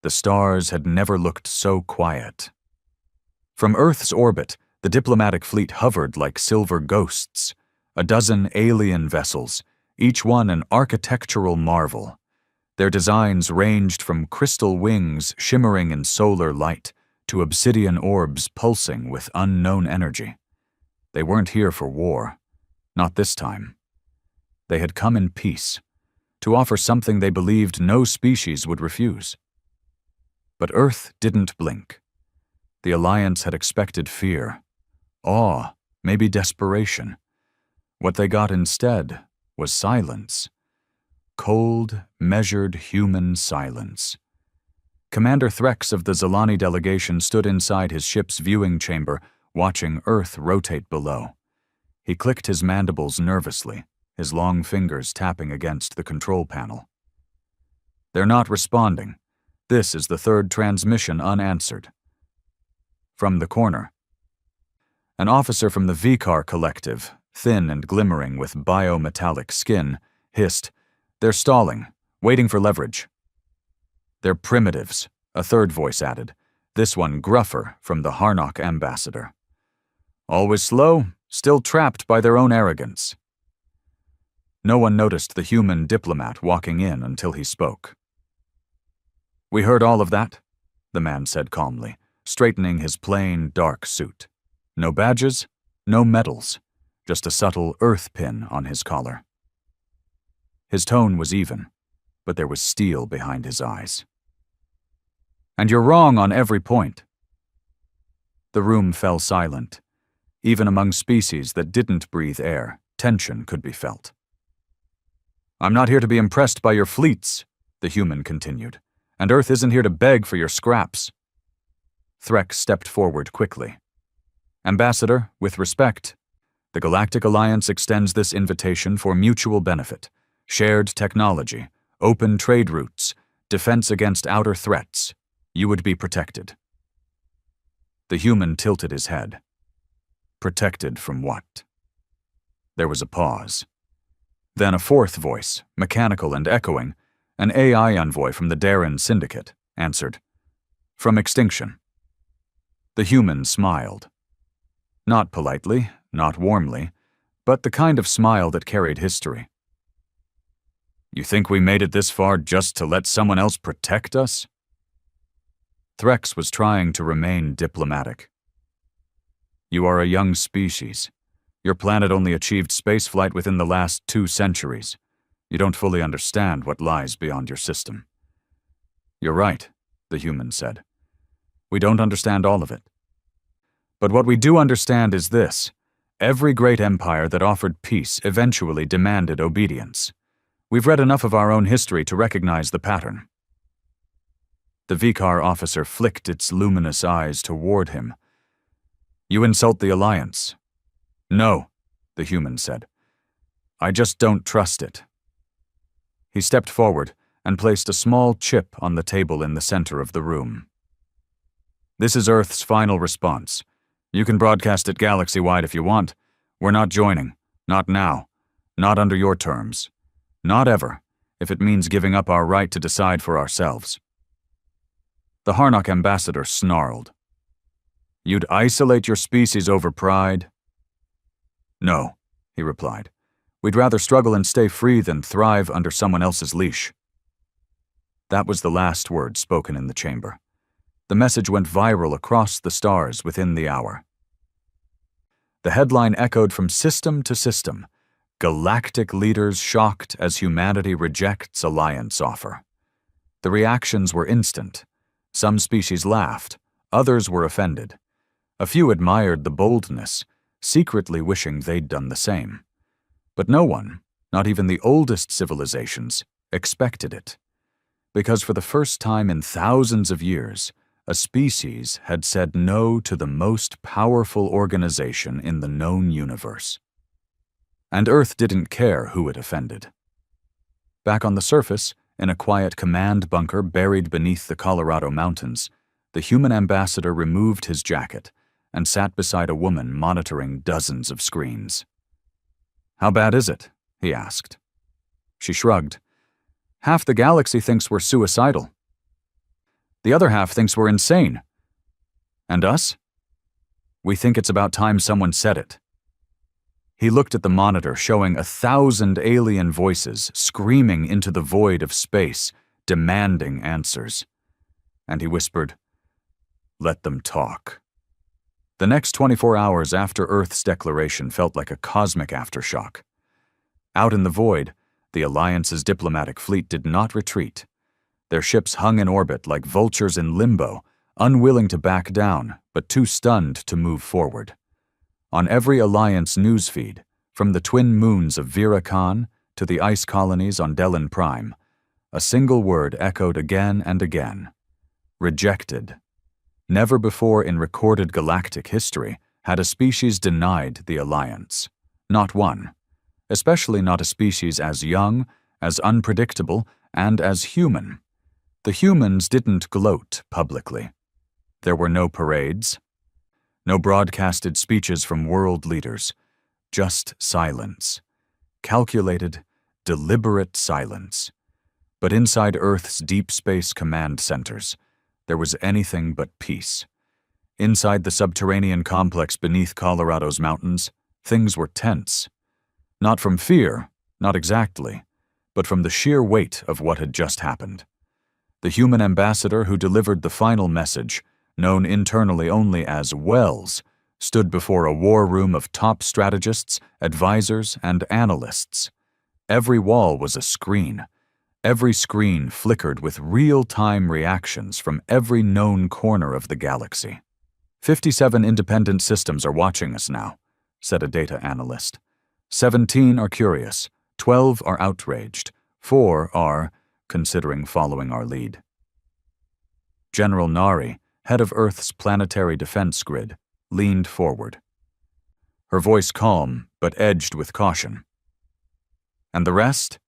The stars had never looked so quiet. From Earth's orbit, the diplomatic fleet hovered like silver ghosts, a dozen alien vessels, each one an architectural marvel. Their designs ranged from crystal wings shimmering in solar light to obsidian orbs pulsing with unknown energy. They weren't here for war. Not this time. They had come in peace, to offer something they believed no species would refuse. But Earth didn't blink. The Alliance had expected fear, awe, maybe desperation. What they got instead was silence. Cold, measured human silence. Commander Threx of the Zilani delegation stood inside his ship's viewing chamber, watching Earth rotate below. He clicked his mandibles nervously, his long fingers tapping against the control panel. They're not responding. This is the third transmission unanswered. From the corner, an officer from the Vicar Collective, thin and glimmering with biometallic skin, hissed, "They're stalling, waiting for leverage." "They're primitives," a third voice added, this one gruffer from the Harnock ambassador. "Always slow, still trapped by their own arrogance." No one noticed the human diplomat walking in until he spoke. "We heard all of that," the man said calmly, straightening his plain, dark suit. No badges, no medals, just a subtle earth pin on his collar. His tone was even, but there was steel behind his eyes. "And you're wrong on every point." The room fell silent. Even among species that didn't breathe air, tension could be felt. "I'm not here to be impressed by your fleets," the human continued, "and Earth isn't here to beg for your scraps." Threx stepped forward quickly. "Ambassador, with respect, the Galactic Alliance extends this invitation for mutual benefit, shared technology, open trade routes, defense against outer threats. You would be protected." The human tilted his head. Protected from what? There was a pause. Then a fourth voice, mechanical and echoing, an AI envoy from the Darren Syndicate, answered, "From extinction." The human smiled. Not politely, not warmly, but the kind of smile that carried history. "You think we made it this far just to let someone else protect us?" Threx was trying to remain diplomatic. "You are a young species. Your planet only achieved spaceflight within the last 2 centuries. You don't fully understand what lies beyond your system." "You're right," the human said. "We don't understand all of it. But what we do understand is this. Every great empire that offered peace eventually demanded obedience. We've read enough of our own history to recognize the pattern." The Vicar officer flicked its luminous eyes toward him. "You insult the Alliance." "No," the human said. "I just don't trust it." He stepped forward and placed a small chip on the table in the center of the room. "This is Earth's final response. You can broadcast it galaxy-wide if you want. We're not joining. Not now. Not under your terms. Not ever, if it means giving up our right to decide for ourselves." The Harnock ambassador snarled. "You'd isolate your species over pride?" "No," he replied. "We'd rather struggle and stay free than thrive under someone else's leash." That was the last word spoken in the chamber. The message went viral across the stars within the hour. The headline echoed from system to system. Galactic leaders shocked as humanity rejects Alliance offer. The reactions were instant. Some species laughed, others were offended. A few admired the boldness, secretly wishing they'd done the same. But no one, not even the oldest civilizations, expected it. Because for the first time in thousands of years, a species had said no to the most powerful organization in the known universe. And Earth didn't care who it offended. Back on the surface, in a quiet command bunker buried beneath the Colorado mountains, the human ambassador removed his jacket and sat beside a woman monitoring dozens of screens. "How bad is it?" he asked. She shrugged. "Half the galaxy thinks we're suicidal." The other half thinks we're insane. And us? We think it's about time someone said it. He looked at the monitor showing 1,000 alien voices screaming into the void of space, demanding answers. And he whispered, "Let them talk." The next 24 hours after Earth's declaration felt like a cosmic aftershock. Out in the void, the Alliance's diplomatic fleet did not retreat. Their ships hung in orbit like vultures in limbo, unwilling to back down, but too stunned to move forward. On every Alliance newsfeed, from the twin moons of Vera Khan to the ice colonies on Delenn Prime, a single word echoed again and again: rejected. Never before in recorded galactic history had a species denied the Alliance. Not one. Especially not a species as young, as unpredictable, and as human. The humans didn't gloat publicly. There were no parades, no broadcasted speeches from world leaders, just silence. Calculated, deliberate silence. But inside Earth's deep space command centers, there was anything but peace. Inside the subterranean complex beneath Colorado's mountains, things were tense. Not from fear, not exactly, but from the sheer weight of what had just happened. The human ambassador who delivered the final message, known internally only as Wells, stood before a war room of top strategists, advisors, and analysts. Every wall was a screen. Every screen flickered with real-time reactions from every known corner of the galaxy. 57 independent systems are watching us now, said a data analyst. 17 are curious, 12 are outraged, 4 are considering following our lead. General Nari, head of Earth's planetary defense grid, leaned forward. Her voice calm, but edged with caution. And the rest?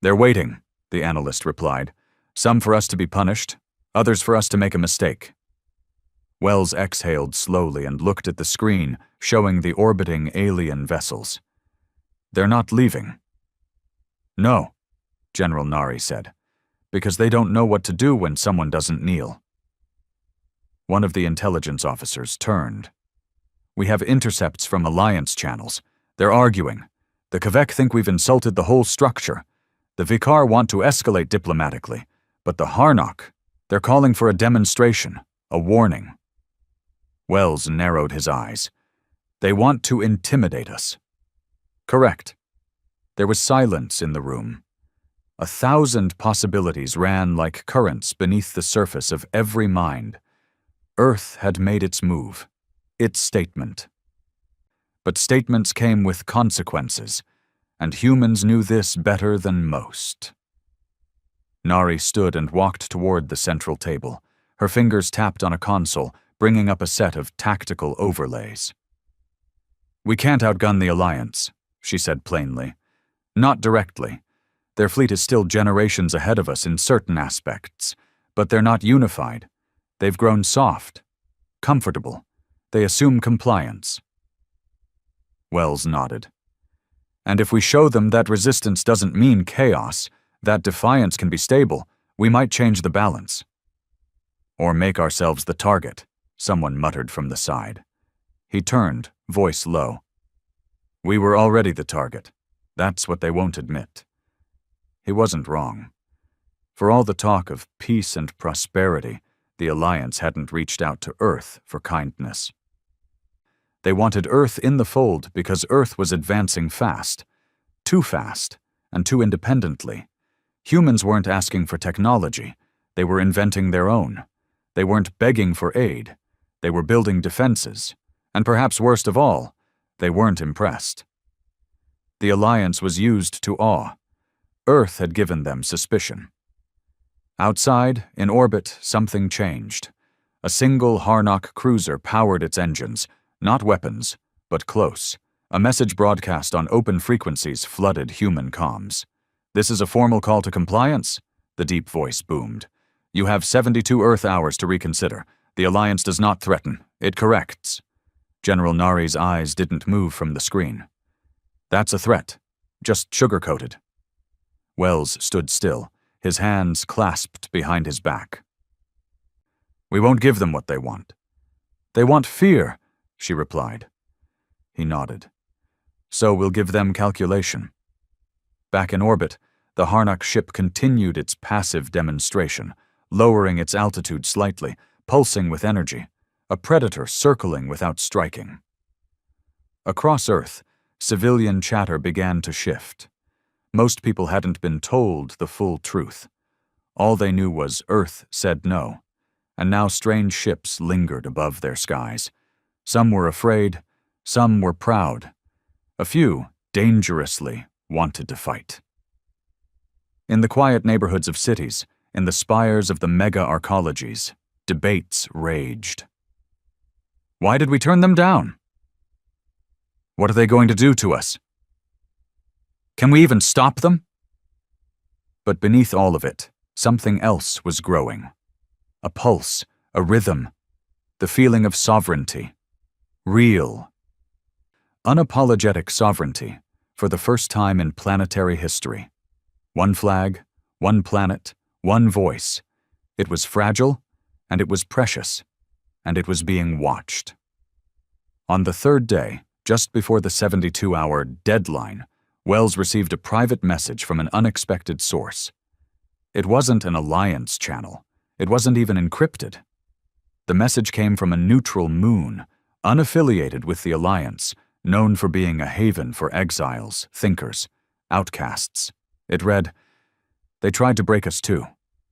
They're waiting, the analyst replied. Some for us to be punished, others for us to make a mistake. Wells exhaled slowly and looked at the screen, showing the orbiting alien vessels. They're not leaving. No, General Nari said, because they don't know what to do when someone doesn't kneel. One of the intelligence officers turned. We have intercepts from Alliance channels. They're arguing. The Kvek think we've insulted the whole structure. The Vikar want to escalate diplomatically, but the Harnock, they're calling for a demonstration, a warning. Wells narrowed his eyes. They want to intimidate us. Correct. There was silence in the room. 1,000 possibilities ran like currents beneath the surface of every mind. Earth had made its move, its statement. But statements came with consequences, and humans knew this better than most. Nari stood and walked toward the central table. Her fingers tapped on a console, bringing up a set of tactical overlays. We can't outgun the Alliance, she said plainly. Not directly. Their fleet is still generations ahead of us in certain aspects, but they're not unified. They've grown soft, comfortable. They assume compliance. Wells nodded. And if we show them that resistance doesn't mean chaos, that defiance can be stable, we might change the balance. Or make ourselves the target, someone muttered from the side. He turned, voice low. We were already the target. That's what they won't admit. He wasn't wrong. For all the talk of peace and prosperity, the Alliance hadn't reached out to Earth for kindness. They wanted Earth in the fold because Earth was advancing fast, and too independently. Humans weren't asking for technology. They were inventing their own. They weren't begging for aid. They were building defenses. And perhaps worst of all, they weren't impressed. The Alliance was used to awe. Earth had given them suspicion. Outside, in orbit, something changed. A single Harnock cruiser powered its engines, not weapons, but close. A message broadcast on open frequencies flooded human comms. This is a formal call to compliance, the deep voice boomed. You have 72 Earth hours to reconsider. The Alliance does not threaten. It corrects. General Nari's eyes didn't move from the screen. That's a threat, just sugar-coated. Wells stood still, his hands clasped behind his back. We won't give them what they want. They want fear, she replied. He nodded. So we'll give them calculation. Back in orbit, the Harnack ship continued its passive demonstration, lowering its altitude slightly, pulsing with energy, a predator circling without striking. Across Earth, civilian chatter began to shift. Most people hadn't been told the full truth. All they knew was Earth said no, and now strange ships lingered above their skies. Some were afraid, some were proud. A few, dangerously, wanted to fight. In the quiet neighborhoods of cities, in the spires of the mega-arcologies, debates raged. Why did we turn them down? What are they going to do to us? Can we even stop them? But beneath all of it, something else was growing. A pulse, a rhythm, the feeling of sovereignty. Real. Unapologetic sovereignty, for the first time in planetary history. One flag, one planet, one voice. It was fragile, and it was precious, and it was being watched. On the third day, just before the 72-hour deadline, Wells received a private message from an unexpected source. It wasn't an alliance channel. It wasn't even encrypted. The message came from a neutral moon, unaffiliated with the alliance, known for being a haven for exiles, thinkers, outcasts. It read, "They tried to break us too.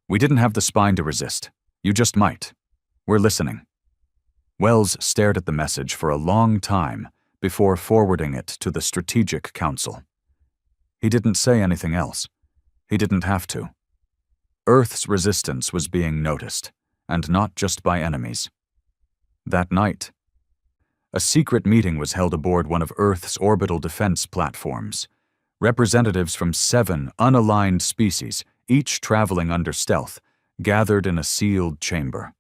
We didn't have the spine to resist. You just might. We're listening." Wells stared at the message for a long time before forwarding it to the Strategic Council. He didn't say anything else. He didn't have to. Earth's resistance was being noticed, and not just by enemies. That night, a secret meeting was held aboard one of Earth's orbital defense platforms. Representatives from 7 unaligned species, each traveling under stealth, gathered in a sealed chamber.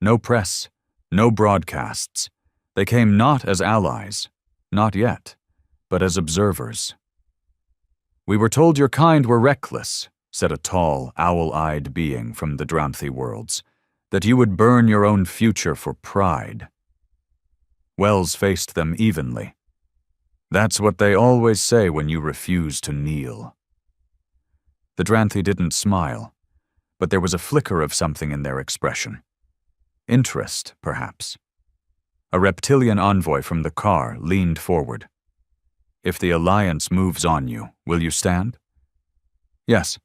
No press, no broadcasts. They came not as allies, not yet, but as observers. "We were told your kind were reckless," said a tall, owl-eyed being from the Dranthi worlds, "that you would burn your own future for pride." Wells faced them evenly. "That's what they always say when you refuse to kneel." The Dranthi didn't smile, but there was a flicker of something in their expression. Interest, perhaps. A reptilian envoy from the car leaned forward. "If the Alliance moves on you, will you stand?" "Yes.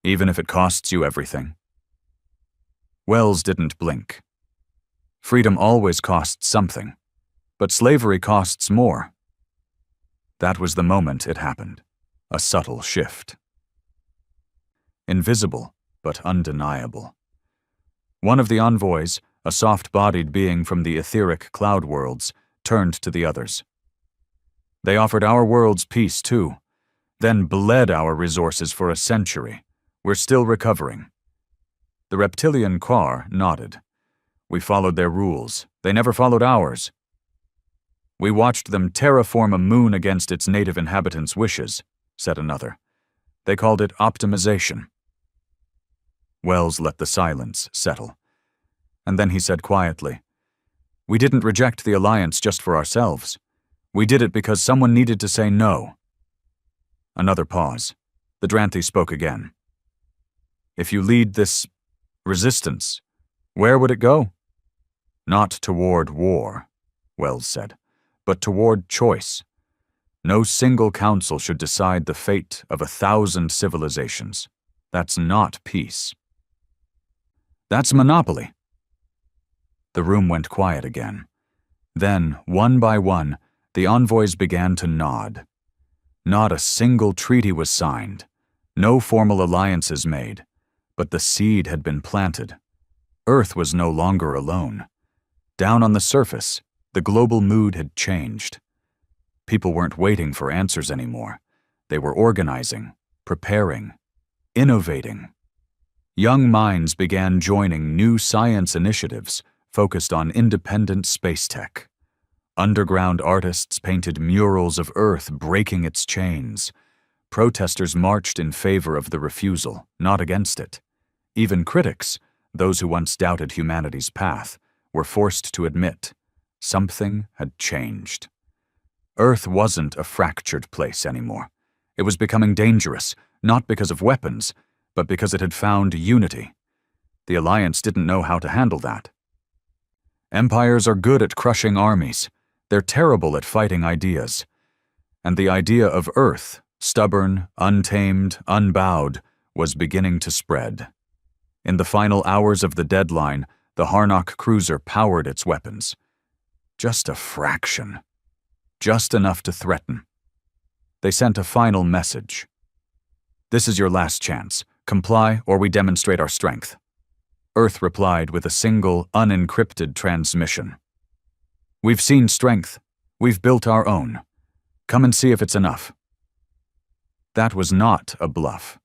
Even if it costs you everything." Wells didn't blink. Freedom always costs something, but slavery costs more. That was the moment it happened, a subtle shift. Invisible, but undeniable. One of the envoys, a soft-bodied being from the etheric cloud worlds, turned to the others. "They offered our worlds peace, too, then bled our resources for a century. We're still recovering." The reptilian Quar nodded. "We followed their rules. They never followed ours." "We watched them terraform a moon against its native inhabitants' wishes," said another. "They called it optimization." Wells let the silence settle. And then he said quietly, "We didn't reject the Alliance just for ourselves. We did it because someone needed to say no." Another pause. The Dranthi spoke again. "If you lead this resistance, where would it go?" "Not toward war," Wells said, "but toward choice. No single council should decide the fate of 1,000 civilizations. That's not peace. That's monopoly." The room went quiet again. Then, one by one, the envoys began to nod. Not a single treaty was signed, no formal alliances made, but the seed had been planted. Earth was no longer alone. Down on the surface, the global mood had changed. People weren't waiting for answers anymore. They were organizing, preparing, innovating. Young minds began joining new science initiatives focused on independent space tech. Underground artists painted murals of Earth breaking its chains. Protesters marched in favor of the refusal, not against it. Even critics, those who once doubted humanity's path, were forced to admit something had changed. Earth wasn't a fractured place anymore. It was becoming dangerous, not because of weapons, but because it had found unity. The Alliance didn't know how to handle that. Empires are good at crushing armies. They're terrible at fighting ideas. And the idea of Earth, stubborn, untamed, unbowed, was beginning to spread. In the final hours of the deadline, the Harnock cruiser powered its weapons. Just a fraction. Just enough to threaten. They sent a final message. "This is your last chance. Comply or we demonstrate our strength." Earth replied with a single, unencrypted transmission. "We've seen strength. We've built our own. Come and see if it's enough." That was not a bluff.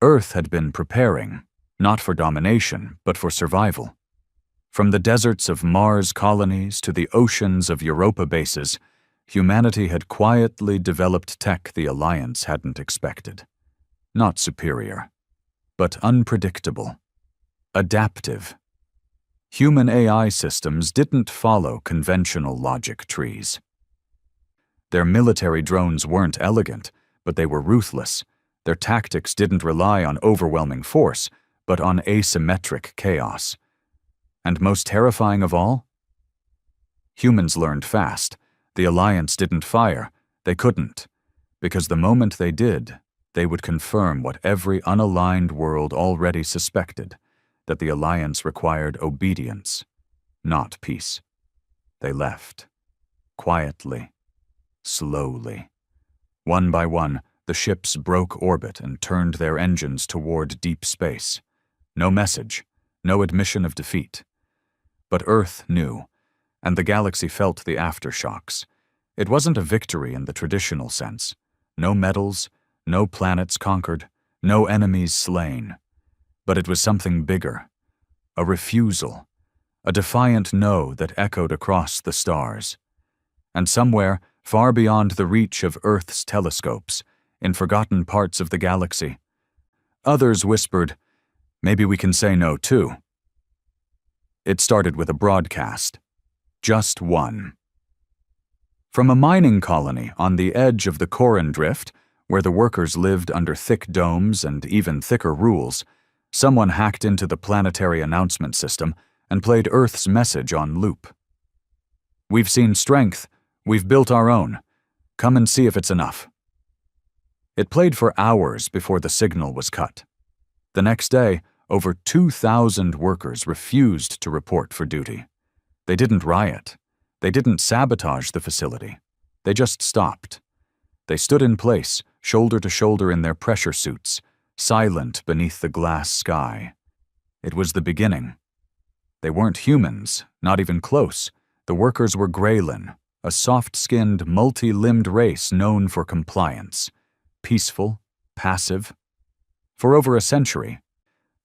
Earth had been preparing, not for domination, but for survival. From the deserts of Mars colonies to the oceans of Europa bases, humanity had quietly developed tech the Alliance hadn't expected. Not superior, but unpredictable. Adaptive. Human AI systems didn't follow conventional logic trees. Their military drones weren't elegant, but they were ruthless. Their tactics didn't rely on overwhelming force, but on asymmetric chaos. And most terrifying of all? Humans learned fast. The Alliance didn't fire. They couldn't. Because the moment they did, they would confirm what every unaligned world already suspected, that the Alliance required obedience, not peace. They left. Quietly. Slowly. One by one, the ships broke orbit and turned their engines toward deep space. No message, no admission of defeat. But Earth knew, and the galaxy felt the aftershocks. It wasn't a victory in the traditional sense. No medals, no planets conquered, no enemies slain. But it was something bigger. A refusal. A defiant no that echoed across the stars. And somewhere, far beyond the reach of Earth's telescopes, in forgotten parts of the galaxy, others whispered, "Maybe we can say no too." It started with a broadcast. Just one. From a mining colony on the edge of the Corin Drift, where the workers lived under thick domes and even thicker rules, someone hacked into the planetary announcement system and played Earth's message on loop. "We've seen strength. We've built our own. Come and see if it's enough." It played for hours before the signal was cut. The next day, over 2,000 workers refused to report for duty. They didn't riot. They didn't sabotage the facility. They just stopped. They stood in place, shoulder to shoulder in their pressure suits, silent beneath the glass sky. It was the beginning. They weren't humans, not even close. The workers were Greylin, a soft-skinned, multi-limbed race known for compliance. Peaceful, passive. For over a century,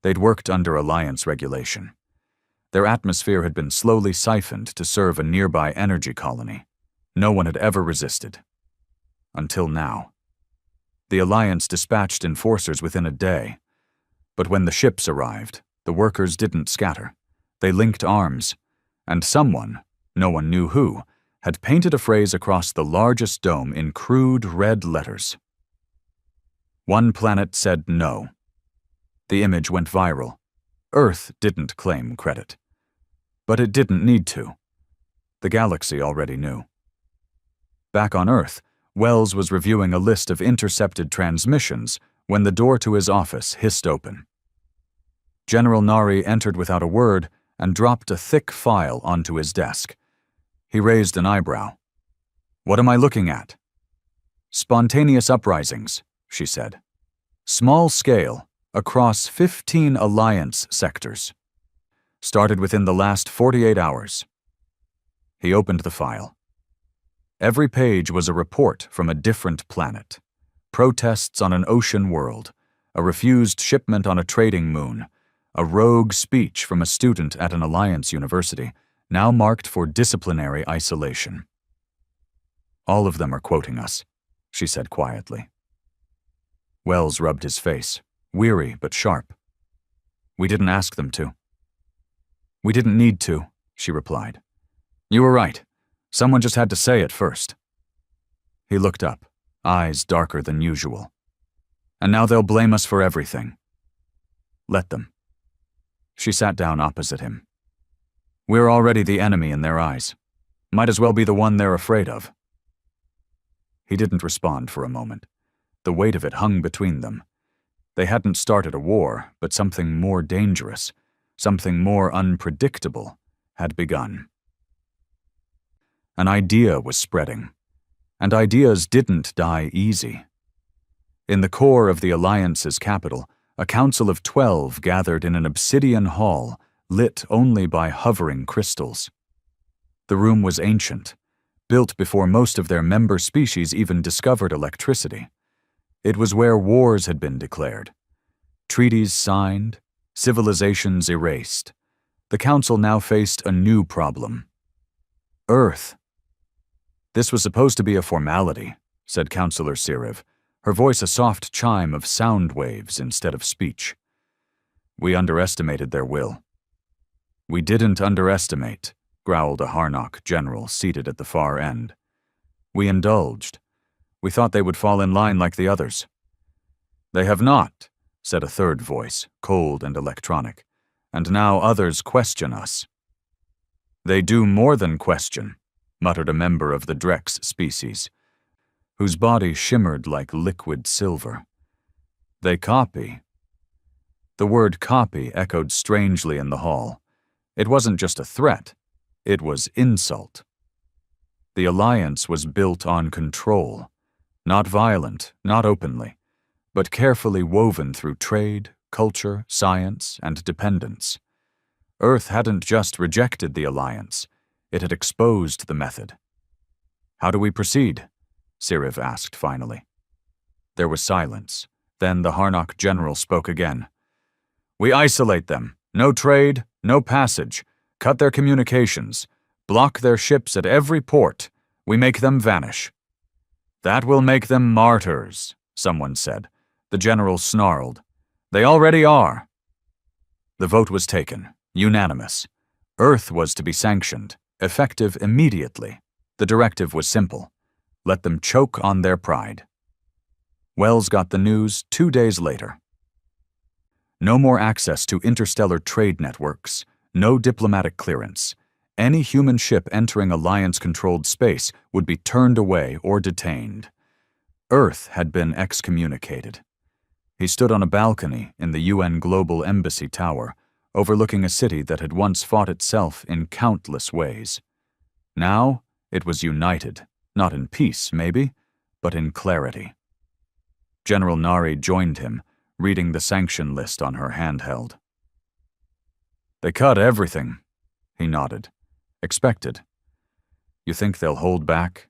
they'd worked under Alliance regulation. Their atmosphere had been slowly siphoned to serve a nearby energy colony. No one had ever resisted. Until now. The Alliance dispatched enforcers within a day. But when the ships arrived, the workers didn't scatter. They linked arms. And someone, no one knew who, had painted a phrase across the largest dome in crude red letters. One planet said no. The image went viral. Earth didn't claim credit. But it didn't need to. The galaxy already knew. Back on Earth, Wells was reviewing a list of intercepted transmissions when the door to his office hissed open. General Nari entered without a word and dropped a thick file onto his desk. He raised an eyebrow. "What am I looking at?" "Spontaneous uprisings," she said. "Small scale, across 15 Alliance sectors. Started within the last 48 hours. He opened the file. Every page was a report from a different planet. Protests on an ocean world, a refused shipment on a trading moon, a rogue speech from a student at an Alliance university, now marked for disciplinary isolation. "All of them are quoting us," she said quietly. Wells rubbed his face, weary but sharp. "We didn't ask them to. "We didn't need to," she replied. "You were right. Someone just had to say it first." He looked up, eyes darker than usual. "And now they'll blame us for everything." "Let them." She sat down opposite him. "We're already the enemy in their eyes. Might as well be the one they're afraid of." He didn't respond for a moment. The weight of it hung between them. They hadn't started a war, but something more dangerous, something more unpredictable, had begun. An idea was spreading, and ideas didn't die easy. In the core of the Alliance's capital, a council of 12 gathered in an obsidian hall lit only by hovering crystals. The room was ancient, built before most of their member species even discovered electricity. It was where wars had been declared, treaties signed, civilizations erased. The council now faced a new problem. Earth. "This was supposed to be a formality," said Councillor Siriv, her voice a soft chime of sound waves instead of speech. "We underestimated their will." "We didn't underestimate," growled a Harnock general seated at the far end. "We indulged. We thought they would fall in line like the others." "They have not," said a third voice, cold and electronic, "and now others question us." "They do more than question," muttered a member of the Drex species, whose body shimmered like liquid silver. "They copy." The word copy echoed strangely in the hall. It wasn't just a threat, it was insult. The Alliance was built on control, not violent, not openly, but carefully woven through trade, culture, science, and dependence. Earth hadn't just rejected the Alliance, it had exposed the method. "How do we proceed?" Siriv asked finally. There was silence. Then the Harnock general spoke again. "We isolate them. No trade, no passage. Cut their communications. Block their ships at every port. We make them vanish." "That will make them martyrs," someone said. The general snarled. "They already are." The vote was taken, unanimous. Earth was to be sanctioned, effective immediately. The directive was simple. Let them choke on their pride. Wells got the news 2 days later. No more access to interstellar trade networks, no diplomatic clearance. Any human ship entering Alliance-controlled space would be turned away or detained. Earth had been excommunicated. He stood on a balcony in the UN Global Embassy Tower, overlooking a city that had once fought itself in countless ways. Now, it was united, not in peace, maybe, but in clarity. General Nari joined him, reading the sanction list on her handheld. "They cut everything," he nodded. "Expected. You think they'll hold back?"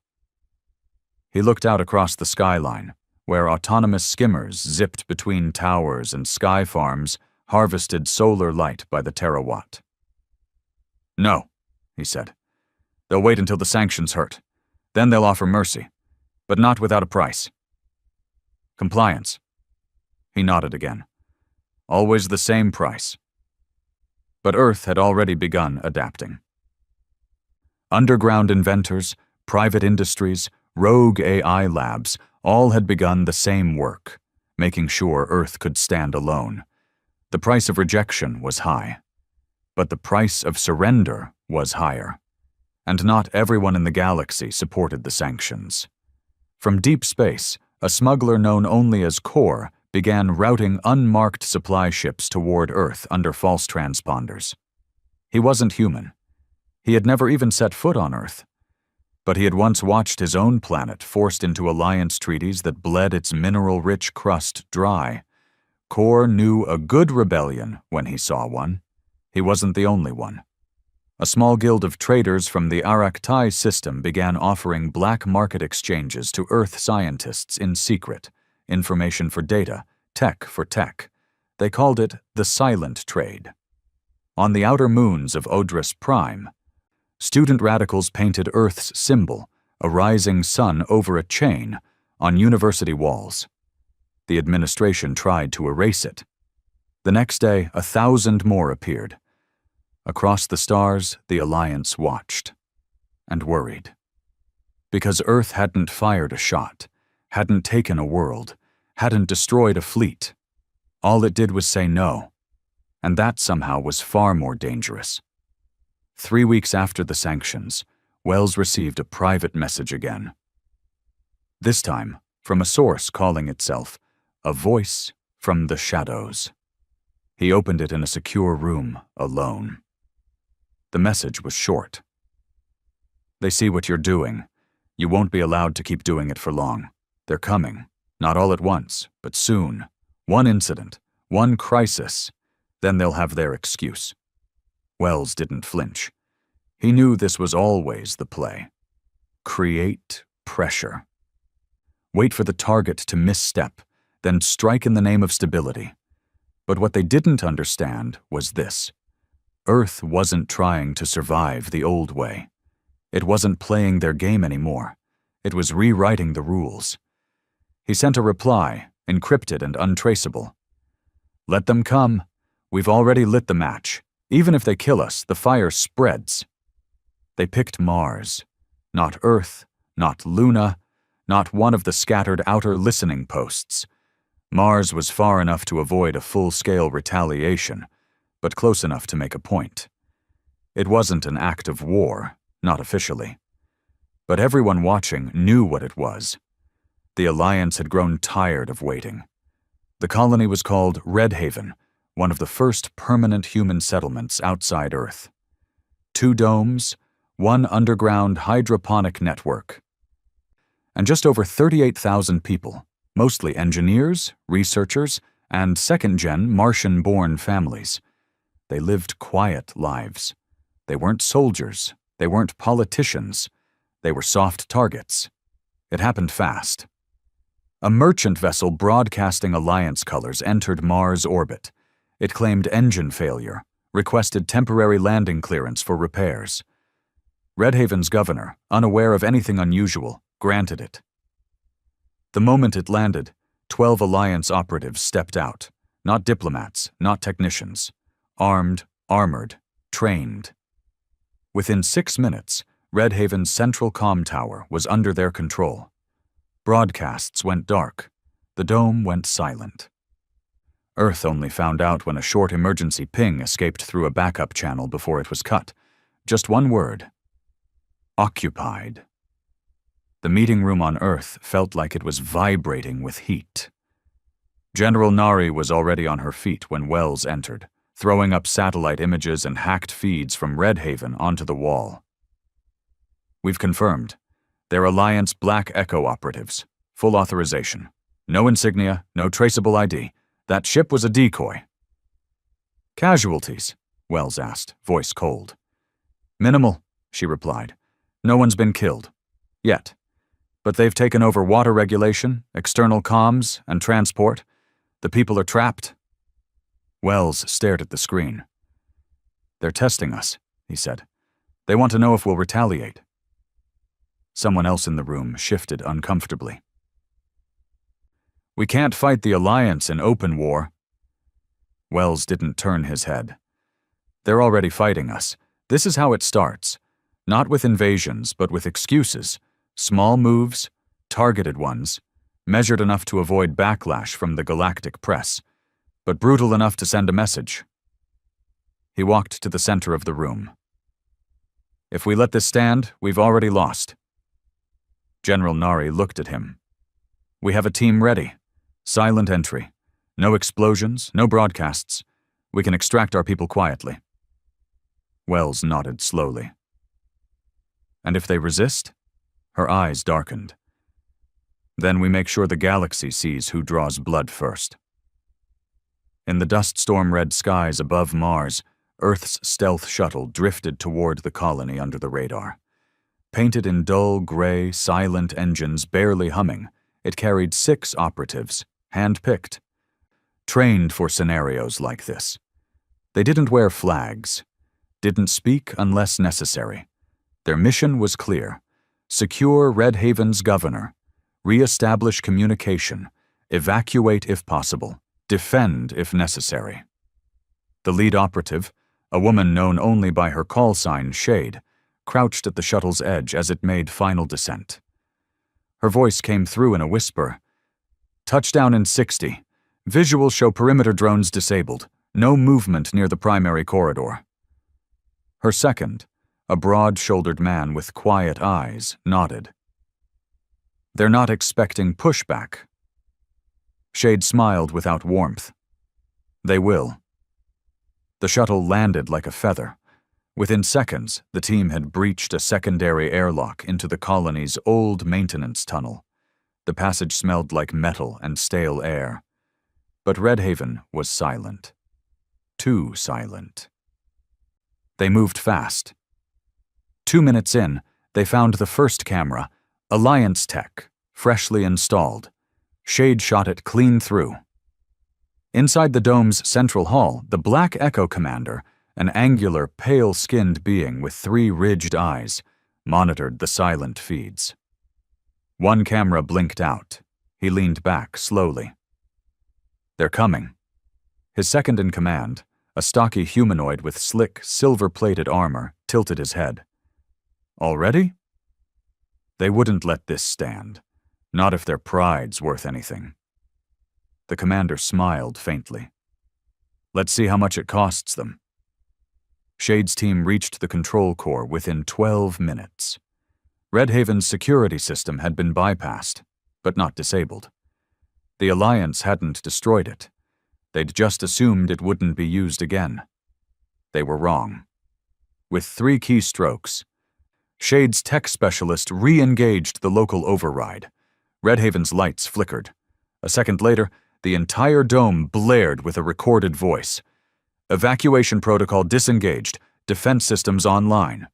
He looked out across the skyline, where autonomous skimmers zipped between towers and sky farms harvested solar light by the terawatt. "No," he said. "They'll wait until the sanctions hurt. Then they'll offer mercy, but not without a price." "Compliance." He nodded again. "Always the same price." But Earth had already begun adapting. Underground inventors, private industries, rogue AI labs, all had begun the same work, making sure Earth could stand alone. The price of rejection was high, but the price of surrender was higher. And not everyone in the galaxy supported the sanctions. From deep space, a smuggler known only as Core began routing unmarked supply ships toward Earth under false transponders. He wasn't human. He had never even set foot on Earth. But he had once watched his own planet forced into alliance treaties that bled its mineral-rich crust dry. Core knew a good rebellion when he saw one. He wasn't the only one. A small guild of traders from the Araktai system began offering black market exchanges to Earth scientists in secret, information for data, tech for tech. They called it the silent trade. On the outer moons of Odrus Prime, student radicals painted Earth's symbol, a rising sun over a chain, on university walls. The administration tried to erase it. The next day, 1,000 more appeared. Across the stars, the Alliance watched. And worried. Because Earth hadn't fired a shot, hadn't taken a world, hadn't destroyed a fleet. All it did was say no. And that somehow was far more dangerous. 3 weeks after the sanctions, Wells received a private message again. This time, from a source calling itself a voice from the shadows. He opened it in a secure room, alone. The message was short. They see what you're doing. You won't be allowed to keep doing it for long. They're coming, not all at once, but soon. One incident, one crisis, then they'll have their excuse. Wells didn't flinch. He knew this was always the play. Create pressure. Wait for the target to misstep, then strike in the name of stability. But what they didn't understand was this. Earth wasn't trying to survive the old way. It wasn't playing their game anymore. It was rewriting the rules. He sent a reply, encrypted and untraceable. Let them come. We've already lit the match. Even if they kill us, the fire spreads. They picked Mars. Not Earth, not Luna, not one of the scattered outer listening posts. Mars was far enough to avoid a full-scale retaliation, but close enough to make a point. It wasn't an act of war, not officially. But everyone watching knew what it was. The Alliance had grown tired of waiting. The colony was called Red Haven, one of the first permanent human settlements outside Earth. 2 domes, 1 underground hydroponic network. And just over 38,000 people, mostly engineers, researchers, and second-gen Martian-born families. They lived quiet lives. They weren't soldiers. They weren't politicians. They were soft targets. It happened fast. A merchant vessel broadcasting Alliance colors entered Mars orbit. It claimed engine failure, requested temporary landing clearance for repairs. Red Haven's governor, unaware of anything unusual, granted it. The moment it landed, 12 Alliance operatives stepped out. Not diplomats, not technicians. Armed, armored, trained. Within 6 minutes, Red Haven's central comm tower was under their control. Broadcasts went dark. The dome went silent. Earth only found out when a short emergency ping escaped through a backup channel before it was cut. Just one word. Occupied. The meeting room on Earth felt like it was vibrating with heat. General Nari was already on her feet when Wells entered, throwing up satellite images and hacked feeds from Red Haven onto the wall. We've confirmed. They're Alliance Black Echo operatives. Full authorization. No insignia, no traceable ID. That ship was a decoy. Casualties? Wells asked, voice cold. Minimal, she replied. No one's been killed. Yet. But they've taken over water regulation, external comms, and transport. The people are trapped. Wells stared at the screen. They're testing us, he said. They want to know if we'll retaliate. Someone else in the room shifted uncomfortably. We can't fight the Alliance in open war. Wells didn't turn his head. They're already fighting us. This is how it starts. Not with invasions, but with excuses. Small moves, targeted ones, measured enough to avoid backlash from the galactic press, but brutal enough to send a message. He walked to the center of the room. If we let this stand, we've already lost. General Nari looked at him. We have a team ready. Silent entry. No explosions, no broadcasts. We can extract our people quietly. Wells nodded slowly. And if they resist? Her eyes darkened. Then we make sure the galaxy sees who draws blood first. In the dust storm-red skies above Mars, Earth's stealth shuttle drifted toward the colony under the radar. Painted in dull, gray, silent engines barely humming, it carried 6 operatives, hand-picked, trained for scenarios like this. They didn't wear flags, didn't speak unless necessary. Their mission was clear. Secure Red Haven's governor, re-establish communication, evacuate if possible, defend if necessary. The lead operative, A woman known only by her call sign, Shade, crouched at the shuttle's edge as it made final descent. Her voice came through in a whisper. "Touchdown in 60. Visuals show perimeter drones disabled. No movement near the primary corridor." Her second, a broad-shouldered man with quiet eyes, nodded. "They're not expecting pushback." Shade smiled without warmth. "They will." The shuttle landed like a feather. Within seconds, the team had breached a secondary airlock into the colony's old maintenance tunnel. The passage smelled like metal and stale air. But Redhaven was silent. Too silent. They moved fast. 2 minutes in, they found the first camera, Alliance Tech, freshly installed. Shade shot it clean through. Inside the dome's central hall, the Black Echo commander, an angular, pale-skinned being with 3 ridged eyes, monitored the silent feeds. One camera blinked out. He leaned back slowly. "They're coming." His second in command, a stocky humanoid with slick, silver-plated armor, tilted his head. "Already?" They wouldn't let this stand, not if their pride's worth anything. The commander smiled faintly. "Let's see how much it costs them." Shade's team reached the control core within 12 minutes. Redhaven's security system had been bypassed, but not disabled. The Alliance hadn't destroyed it. They'd just assumed it wouldn't be used again. They were wrong. With 3 keystrokes, Shade's tech specialist re-engaged the local override. Redhaven's lights flickered. A second later, the entire dome blared with a recorded voice. "Evacuation protocol disengaged. Defense systems online."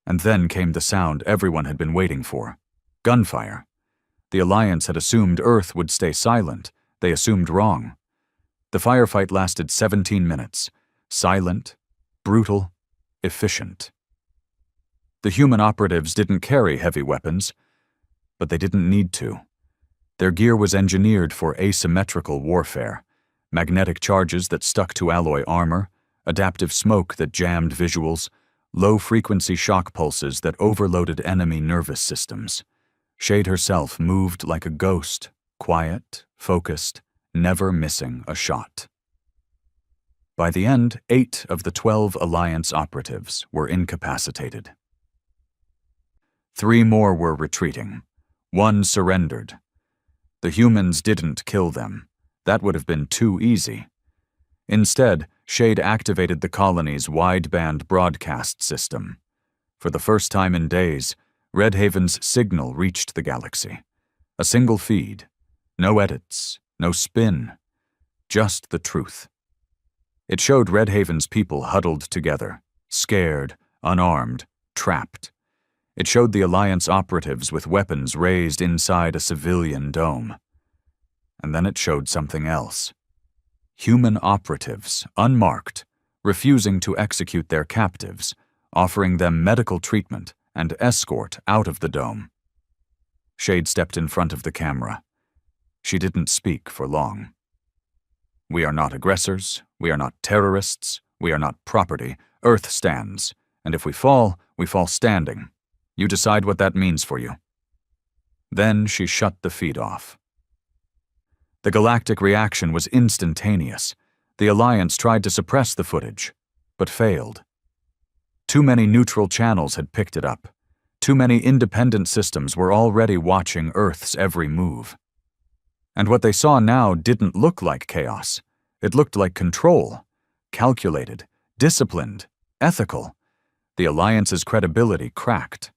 And then came the sound everyone had been waiting for. Gunfire. The Alliance had assumed Earth would stay silent. They assumed wrong. The firefight lasted 17 minutes. Silent, brutal, efficient. The human operatives didn't carry heavy weapons, but they didn't need to. Their gear was engineered for asymmetrical warfare. Magnetic charges that stuck to alloy armor, adaptive smoke that jammed visuals, low-frequency shock pulses that overloaded enemy nervous systems. Shade herself moved like a ghost, quiet, focused, never missing a shot. By the end, 8 of the 12 Alliance operatives were incapacitated. 3 more were retreating. 1 surrendered. The humans didn't kill them. That would have been too easy. Instead, Shade activated the colony's wideband broadcast system. For the first time in days, Redhaven's signal reached the galaxy. A single feed. No edits, no spin. Just the truth. It showed Redhaven's people huddled together, scared, unarmed, trapped. It showed the Alliance operatives with weapons raised inside a civilian dome. And then it showed something else. Human operatives, unmarked, refusing to execute their captives, offering them medical treatment and escort out of the dome. Shade stepped in front of the camera. She didn't speak for long. "We are not aggressors, we are not terrorists, we are not property. Earth stands, and if we fall standing. You decide what that means for you." Then she shut the feed off. The galactic reaction was instantaneous. The Alliance tried to suppress the footage, but failed. Too many neutral channels had picked it up. Too many independent systems were already watching Earth's every move. And what they saw now didn't look like chaos. It looked like control. Calculated, disciplined, ethical. The Alliance's credibility cracked.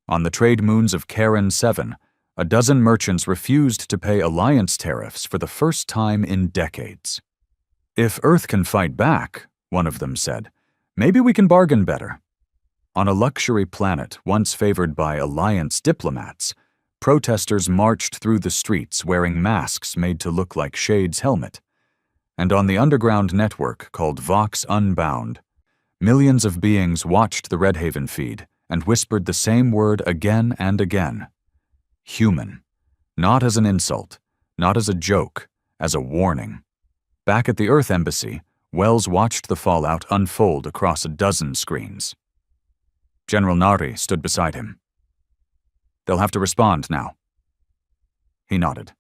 On the trade moons of Karen 7, a dozen merchants refused to pay Alliance tariffs for the first time in decades. "If Earth can fight back," one of them said, "maybe we can bargain better." On a luxury planet once favored by Alliance diplomats, protesters marched through the streets wearing masks made to look like Shade's helmet. And on the underground network called Vox Unbound, millions of beings watched the Redhaven feed and whispered the same word again and again. Human. Not as an insult, not as a joke, as a warning. Back at the Earth Embassy, Wells watched the fallout unfold across a dozen screens. General Nari stood beside him. "They'll have to respond now." He nodded.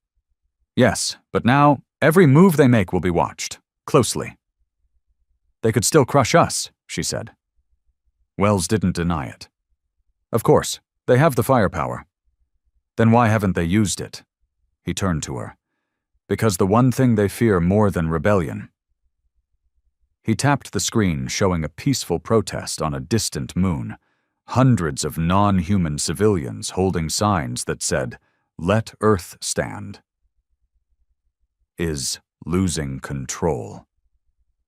"Yes, but now every move they make will be watched, closely." "They could still crush us," she said. Wells didn't deny it. "Of course, they have the firepower. Then why haven't they used it?" He turned to her. "Because the one thing they fear more than rebellion." He tapped the screen showing a peaceful protest on a distant moon, hundreds of non-human civilians holding signs that said, "Let Earth stand." Is losing control.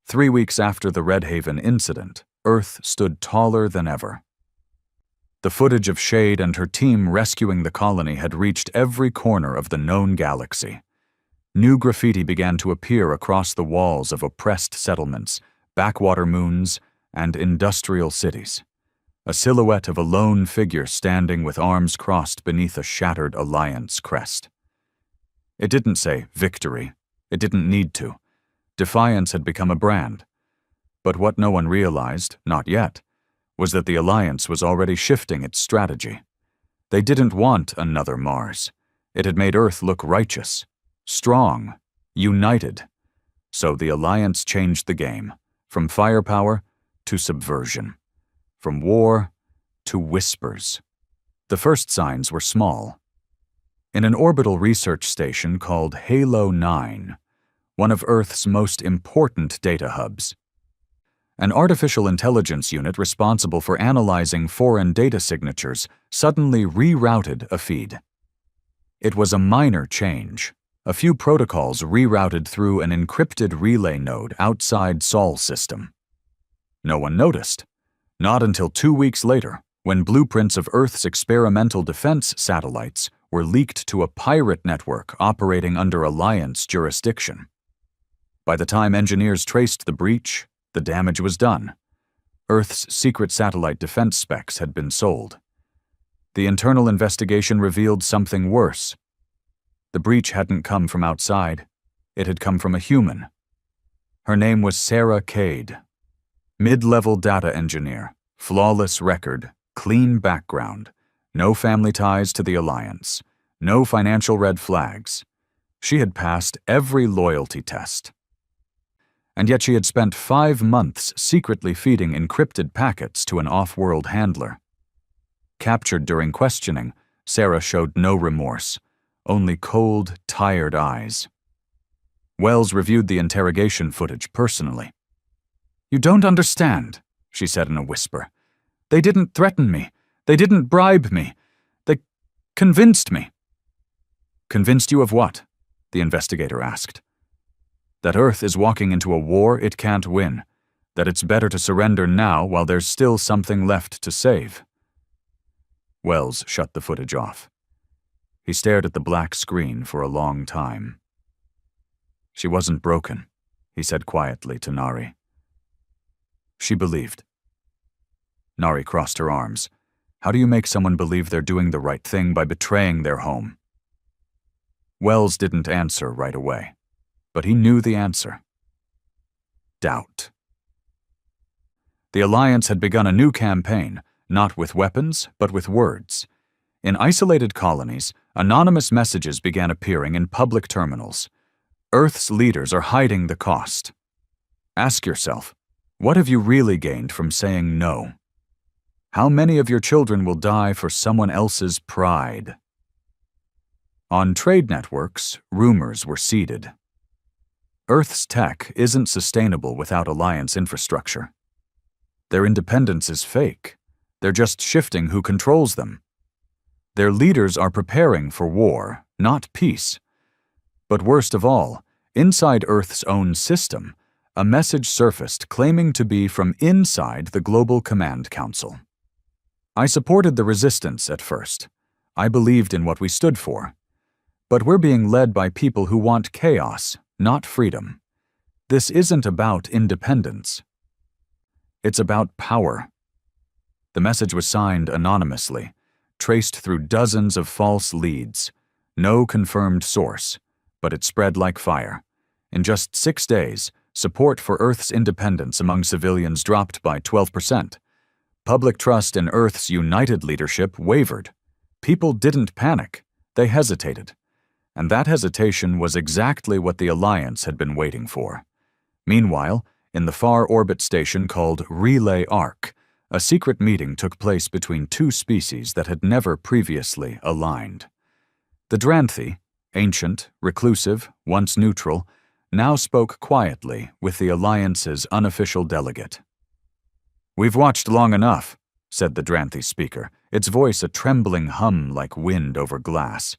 3 weeks after the Red Haven incident, Earth stood taller than ever. The footage of Shade and her team rescuing the colony had reached every corner of the known galaxy. New graffiti began to appear across the walls of oppressed settlements, backwater moons, and industrial cities. A silhouette of a lone figure standing with arms crossed beneath a shattered Alliance crest. It didn't say victory. It didn't need to. Defiance had become a brand. But what no one realized, not yet, was that the Alliance was already shifting its strategy. They didn't want another Mars. It had made Earth look righteous, strong, united. So the Alliance changed the game, from firepower to subversion, from war to whispers. The first signs were small. In an orbital research station called Halo 9, one of Earth's most important data hubs, an artificial intelligence unit responsible for analyzing foreign data signatures suddenly rerouted a feed. It was a minor change. A few protocols rerouted through an encrypted relay node outside Sol's system. No one noticed. Not until 2 weeks later, when blueprints of Earth's experimental defense satellites were leaked to a pirate network operating under Alliance jurisdiction. By the time engineers traced the breach, the damage was done. Earth's secret satellite defense specs had been sold. The internal investigation revealed something worse. The breach hadn't come from outside. It had come from a human. Her name was Sarah Cade. Mid-level data engineer, flawless record, clean background, no family ties to the Alliance, no financial red flags. She had passed every loyalty test. And yet she had spent 5 months secretly feeding encrypted packets to an off-world handler. Captured during questioning, Sarah showed no remorse. Only cold, tired eyes. Wells reviewed the interrogation footage personally. "You don't understand," she said in a whisper. "They didn't threaten me. They didn't bribe me. They convinced me." "Convinced you of what?" the investigator asked. "That Earth is walking into a war it can't win. That it's better to surrender now while there's still something left to save." Wells shut the footage off. He stared at the black screen for a long time. "She wasn't broken," he said quietly to Nari. She believed. Nari crossed her arms. "How do you make someone believe they're doing the right thing by betraying their home?" Wells didn't answer right away, but he knew the answer. Doubt. The Alliance had begun a new campaign, not with weapons, but with words. In isolated colonies, anonymous messages began appearing in public terminals. Earth's leaders are hiding the cost. Ask yourself, what have you really gained from saying no? How many of your children will die for someone else's pride? On trade networks, rumors were seeded. Earth's tech isn't sustainable without Alliance infrastructure. Their independence is fake. They're just shifting who controls them. Their leaders are preparing for war, not peace. But worst of all, inside Earth's own system, a message surfaced claiming to be from inside the Global Command Council. I supported the resistance at first. I believed in what we stood for. But we're being led by people who want chaos, not freedom. This isn't about independence. It's about power. The message was signed anonymously, traced through dozens of false leads. No confirmed source, but it spread like fire. In just 6 days, support for Earth's independence among civilians dropped by 12%. Public trust in Earth's united leadership wavered. People didn't panic. They hesitated. And that hesitation was exactly what the Alliance had been waiting for. Meanwhile, in the far orbit station called Relay Arc, a secret meeting took place between two species that had never previously aligned. The Dranthi, ancient, reclusive, once neutral, now spoke quietly with the Alliance's unofficial delegate. "We've watched long enough," said the Dranthi speaker, its voice a trembling hum like wind over glass.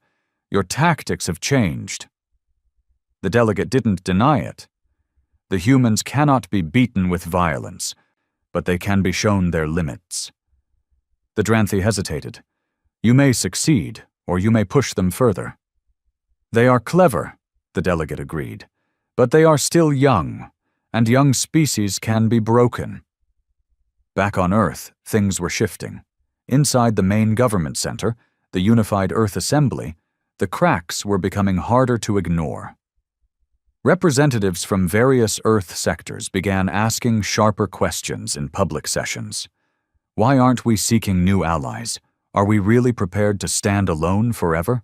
"Your tactics have changed." The delegate didn't deny it. The humans cannot be beaten with violence, but they can be shown their limits. The Dranthi hesitated. "You may succeed, or you may push them further." "They are clever," the delegate agreed, "but they are still young, and young species can be broken." Back on Earth, things were shifting. Inside the main government center, the Unified Earth Assembly, the cracks were becoming harder to ignore. Representatives from various Earth sectors began asking sharper questions in public sessions. Why aren't we seeking new allies? Are we really prepared to stand alone forever?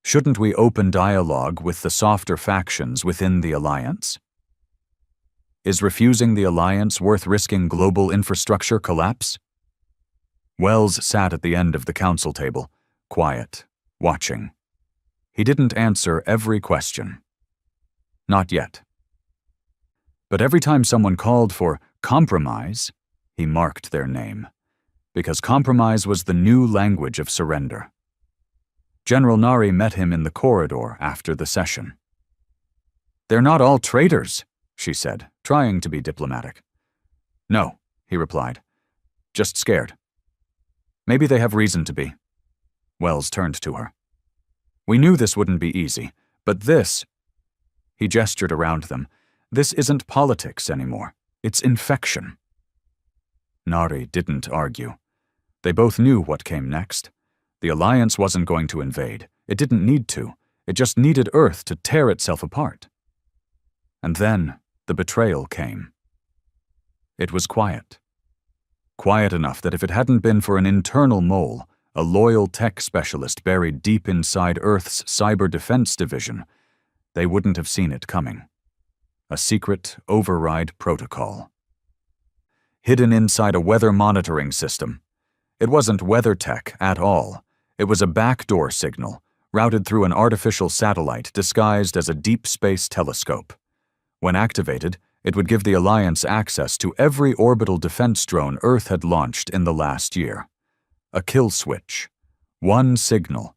Shouldn't we open dialogue with the softer factions within the Alliance? Is refusing the Alliance worth risking global infrastructure collapse? Wells sat at the end of the council table, quiet, watching. He didn't answer every question. Not yet. But every time someone called for compromise, he marked their name, because compromise was the new language of surrender. General Nari met him in the corridor after the session. "They're not all traitors," she said, trying to be diplomatic. "No," he replied. "Just scared. Maybe they have reason to be." Wells turned to her. "We knew this wouldn't be easy, but this—" He gestured around them. "This isn't politics anymore. It's infection." Nari didn't argue. They both knew what came next. The Alliance wasn't going to invade. It didn't need to. It just needed Earth to tear itself apart. And then the betrayal came. It was quiet. Quiet enough that if it hadn't been for an internal mole, a loyal tech specialist buried deep inside Earth's cyber defense division, they wouldn't have seen it coming. A secret override protocol. Hidden inside a weather monitoring system. It wasn't weather tech at all. It was a backdoor signal, routed through an artificial satellite disguised as a deep space telescope. When activated, it would give the Alliance access to every orbital defense drone Earth had launched in the last year. A kill switch. One signal,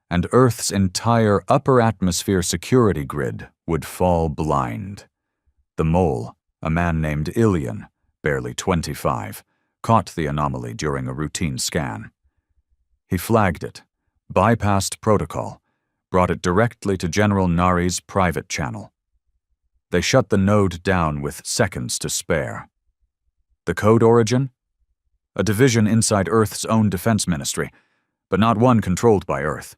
and Earth's entire upper atmosphere security grid would fall blind. The mole, a man named Ilian, barely 25, caught the anomaly during a routine scan. He flagged it, bypassed protocol, brought it directly to General Nari's private channel. They shut the node down with seconds to spare. The code origin? A division inside Earth's own defense ministry, but not one controlled by Earth.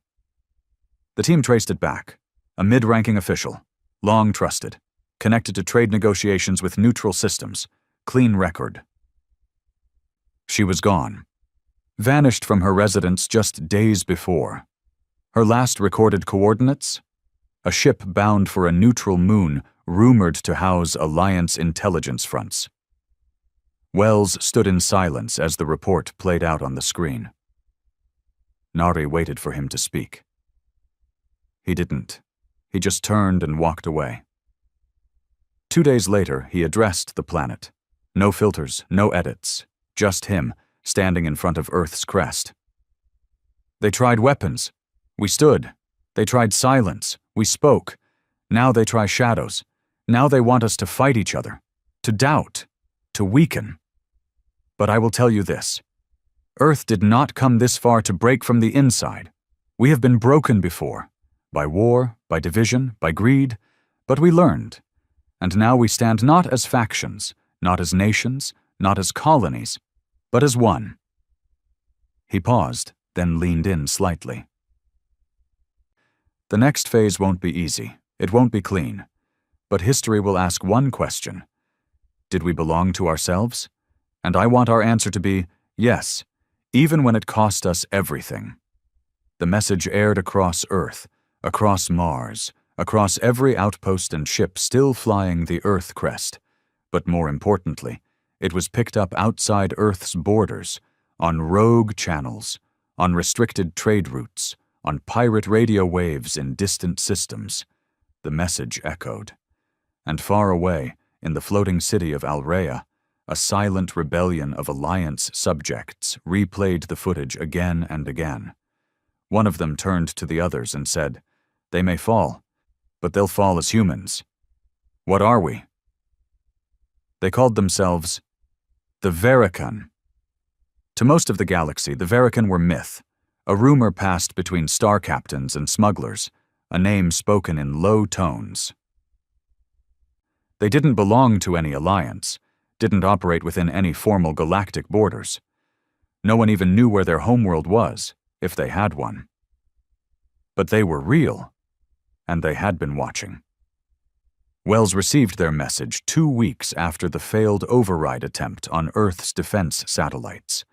The team traced it back. A mid-ranking official, long trusted, connected to trade negotiations with neutral systems, clean record. She was gone. Vanished from her residence just days before. Her last recorded coordinates? A ship bound for a neutral moon rumored to house Alliance intelligence fronts. Wells stood in silence as the report played out on the screen. Nari waited for him to speak. He didn't. He just turned and walked away. 2 days later, he addressed the planet. No filters, no edits, just him, standing in front of Earth's crest. They tried weapons. We stood. They tried silence. We spoke. Now they try shadows. Now they want us to fight each other, to doubt, to weaken. But I will tell you this. Earth did not come this far to break from the inside. We have been broken before, by war, by division, by greed, but we learned. And now we stand not as factions, not as nations, not as colonies, but as one. He paused, then leaned in slightly. The next phase won't be easy. It won't be clean. but history will ask one question. Did we belong to ourselves? And I want our answer to be yes, even when it cost us everything. The message aired across Earth, across Mars, across every outpost and ship still flying the Earth crest. But more importantly, it was picked up outside Earth's borders, on rogue channels, on restricted trade routes, on pirate radio waves in distant systems. The message echoed. And far away, in the floating city of Alrea, a silent rebellion of Alliance subjects replayed the footage again and again. One of them turned to the others and said, "They may fall, but they'll fall as humans. What are we?" They called themselves the Verikan. To most of the galaxy, the Verikan were myth, a rumor passed between star captains and smugglers, a name spoken in low tones. They didn't belong to any alliance, didn't operate within any formal galactic borders. No one even knew where their homeworld was, if they had one. But they were real, and they had been watching. Wells received their message 2 weeks after the failed override attempt on Earth's defense satellites.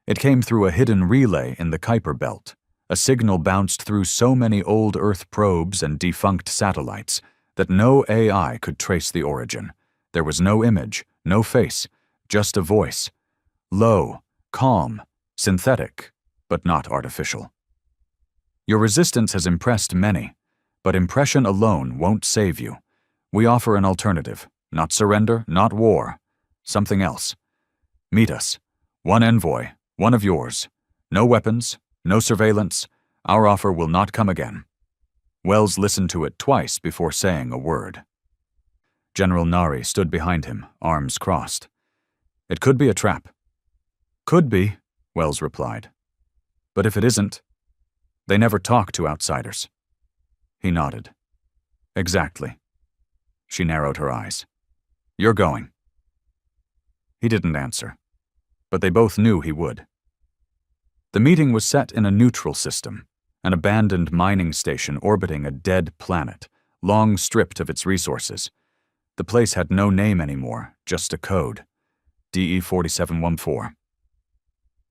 It came through a hidden relay in the Kuiper Belt. A signal bounced through so many old Earth probes and defunct satellites that no AI could trace the origin. There was no image, no face, just a voice. Low, calm, synthetic, but not artificial. Your resistance has impressed many, but impression alone won't save you. We offer an alternative. Not surrender, not war. Something else. Meet us. One envoy, one of yours. No weapons, no surveillance. Our offer will not come again. Wells listened to it twice before saying a word. General Nari stood behind him, arms crossed. It could be a trap. Could be, Wells replied. But if it isn't, they never talk to outsiders. He nodded. Exactly. She narrowed her eyes. You're going. He didn't answer, but they both knew he would. The meeting was set in a neutral system, an abandoned mining station orbiting a dead planet, long stripped of its resources. The place had no name anymore, just a code. DE 4714.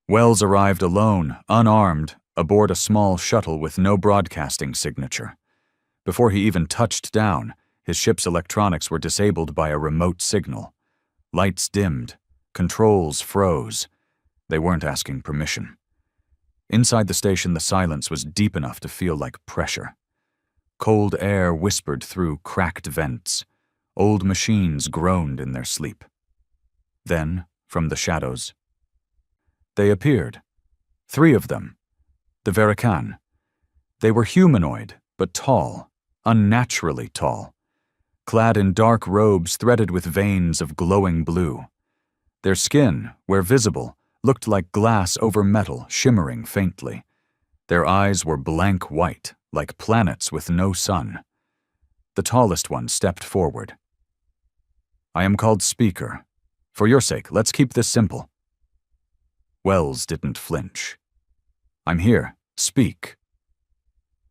Wells arrived alone, unarmed, aboard a small shuttle with no broadcasting signature. Before he even touched down, his ship's electronics were disabled by a remote signal. Lights dimmed, controls froze. They weren't asking permission. Inside the station, the silence was deep enough to feel like pressure. Cold air whispered through cracked vents. Old machines groaned in their sleep. Then, from the shadows, they appeared. 3 of them. The Verikan. They were humanoid, but tall, unnaturally tall, clad in dark robes threaded with veins of glowing blue. Their skin, where visible, looked like glass over metal, shimmering faintly. Their eyes were blank white, like planets with no sun. The tallest one stepped forward. I am called Speaker. For your sake, let's keep this simple. Wells didn't flinch. I'm here. Speak.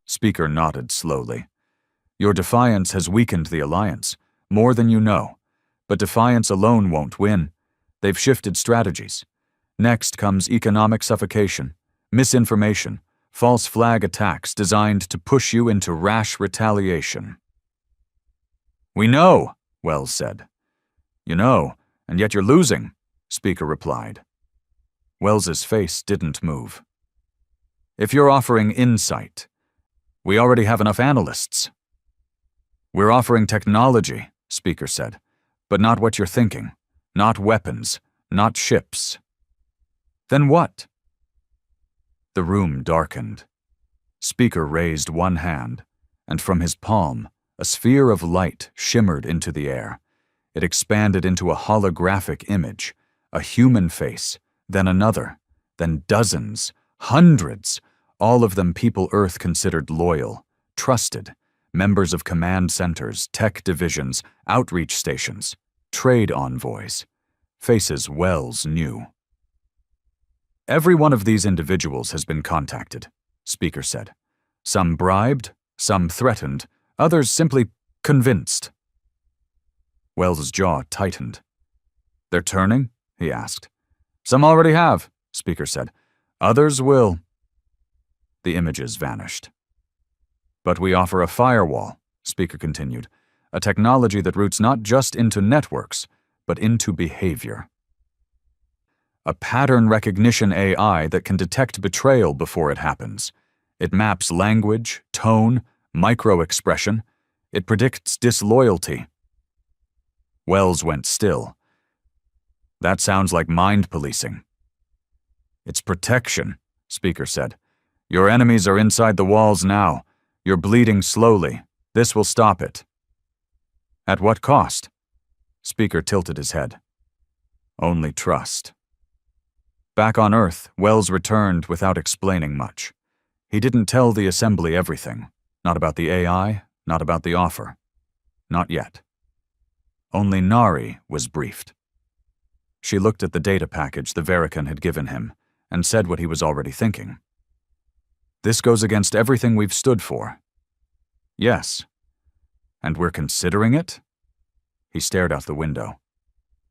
Speaker nodded slowly. Your defiance has weakened the Alliance, more than you know. But defiance alone won't win. They've shifted strategies. Next comes economic suffocation, misinformation, false flag attacks designed to push you into rash retaliation. We know, Wells said. You know, and yet you're losing, Speaker replied. Wells's face didn't move. If you're offering insight, we already have enough analysts. We're offering technology, Speaker said, but not what you're thinking, not weapons, not ships. Then what? The room darkened. Speaker raised one hand, and from his palm, a sphere of light shimmered into the air. It expanded into a holographic image, a human face, then another, then dozens, hundreds, all of them people Earth considered loyal, trusted, members of command centers, tech divisions, outreach stations, trade envoys, faces Wells knew. Every one of these individuals has been contacted, Speaker said. Some bribed, some threatened, others simply convinced. Wells' jaw tightened. "They're turning?" he asked. "Some already have," Speaker said. "Others will." The images vanished. "But we offer a firewall," Speaker continued, "a technology that roots not just into networks, but into behavior. A pattern recognition AI that can detect betrayal before it happens. It maps language, tone, micro-expression. It predicts disloyalty." Wells went still. "That sounds like mind policing." "It's protection," Speaker said. "Your enemies are inside the walls now. You're bleeding slowly. This will stop it." "At what cost?" Speaker tilted his head. "Only trust." Back on Earth, Wells returned without explaining much. He didn't tell the Assembly everything. Not about the AI, not about the offer. Not yet. Only Nari was briefed. She looked at the data package the Verican had given him and said what he was already thinking. "This goes against everything we've stood for." "Yes. And we're considering it?" He stared out the window.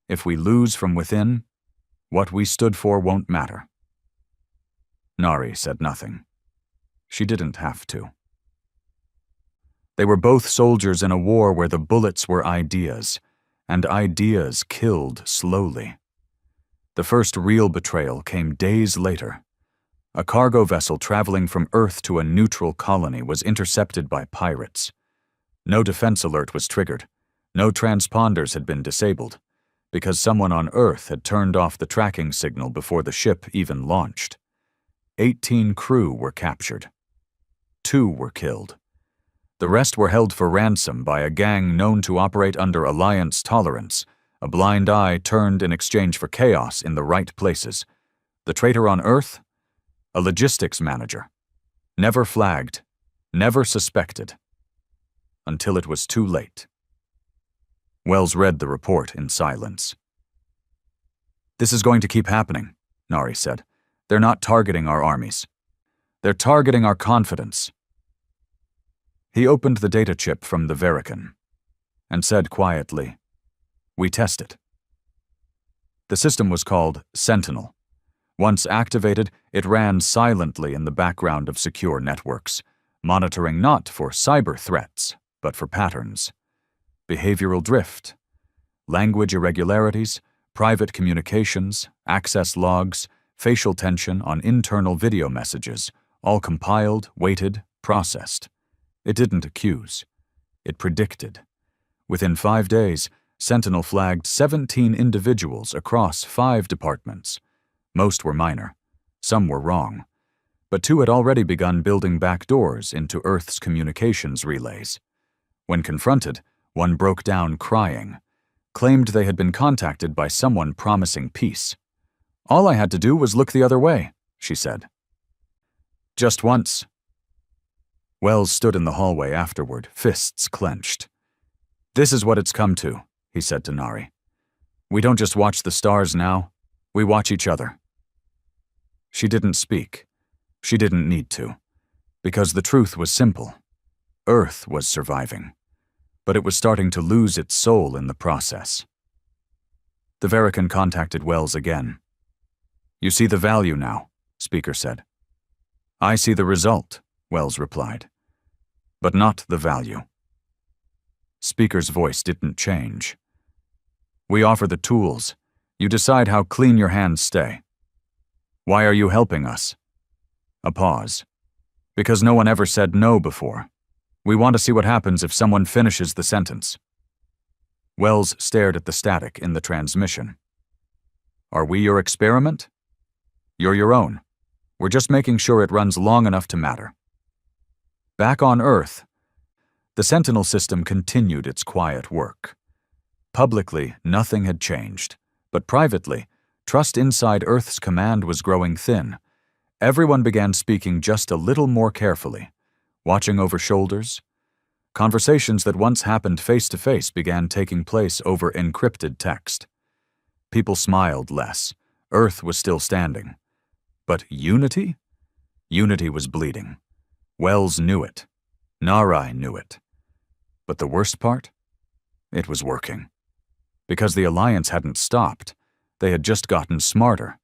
"If we lose from within, what we stood for won't matter." Nari said nothing. She didn't have to. They were both soldiers in a war where the bullets were ideas, and ideas killed slowly. The first real betrayal came days later. A cargo vessel traveling from Earth to a neutral colony was intercepted by pirates. No defense alert was triggered. No transponders had been disabled, because someone on Earth had turned off the tracking signal before the ship even launched. 18 crew were captured. 2 were killed. The rest were held for ransom by a gang known to operate under alliance tolerance, a blind eye turned in exchange for chaos in the right places. The traitor on Earth? A logistics manager. Never flagged, never suspected. Until it was too late. Wells read the report in silence. "This is going to keep happening," Nari said. "They're not targeting our armies. They're targeting our confidence." He opened the data chip from the Verican and said quietly, "We test it." The system was called Sentinel. Once activated, it ran silently in the background of secure networks, monitoring not for cyber threats, but for patterns. Behavioral drift, language irregularities, private communications, access logs, facial tension on internal video messages, all compiled, weighted, processed. It didn't accuse. It predicted. Within 5 days, Sentinel flagged 17 individuals across 5 departments. Most were minor. Some were wrong. But 2 had already begun building backdoors into Earth's communications relays. When confronted, one broke down crying, claimed they had been contacted by someone promising peace. "All I had to do was look the other way," she said. "Just once." Wells stood in the hallway afterward, fists clenched. "This is what it's come to," he said to Nari. "We don't just watch the stars now, we watch each other." She didn't speak. She didn't need to, because the truth was simple. Earth was surviving, but it was starting to lose its soul in the process. The Verican contacted Wells again. "You see the value now," Speaker said. "I see the result," Wells replied, "but not the value." Speaker's voice didn't change. "We offer the tools. You decide how clean your hands stay." "Why are you helping us?" A pause. "Because no one ever said no before. We want to see what happens if someone finishes the sentence." Wells stared at the static in the transmission. "Are we your experiment?" "You're your own. We're just making sure it runs long enough to matter." Back on Earth, the Sentinel system continued its quiet work. Publicly, nothing had changed, but privately, trust inside Earth's command was growing thin. Everyone began speaking just a little more carefully, watching over shoulders. Conversations that once happened face-to-face began taking place over encrypted text. People smiled less. Earth was still standing. But unity? Unity was bleeding. Wells knew it. Nari knew it. But the worst part? It was working. Because the Alliance hadn't stopped. They had just gotten smarter.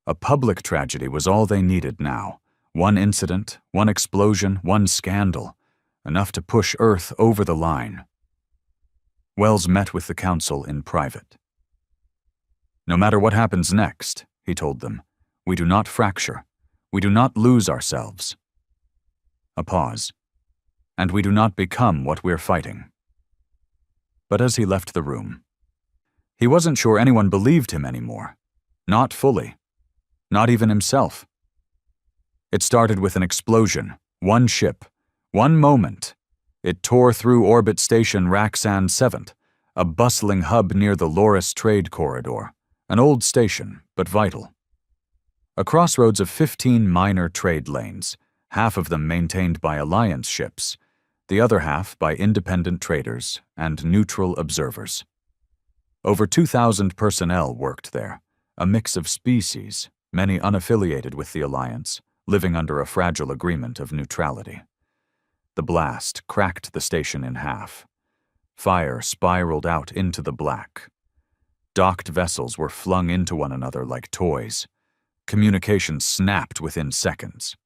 A public tragedy was all they needed now. One incident, one explosion, one scandal. Enough to push Earth over the line. Wells met with the Council in private. No matter what happens next, he told them, we do not fracture. We do not lose ourselves. A pause. And we do not become what we're fighting. But as he left the room, he wasn't sure anyone believed him anymore. Not fully. Not even himself. It started with an explosion, one ship, one moment. It tore through orbit station Raksan 7th, a bustling hub near the Loris trade corridor, an old station, but vital. A crossroads of 15 minor trade lanes, half of them maintained by Alliance ships, the other half by independent traders and neutral observers. Over 2,000 personnel worked there, a mix of species, many unaffiliated with the Alliance, living under a fragile agreement of neutrality. The blast cracked the station in half. Fire spiraled out into the black. Docked vessels were flung into one another like toys. Communication snapped within seconds.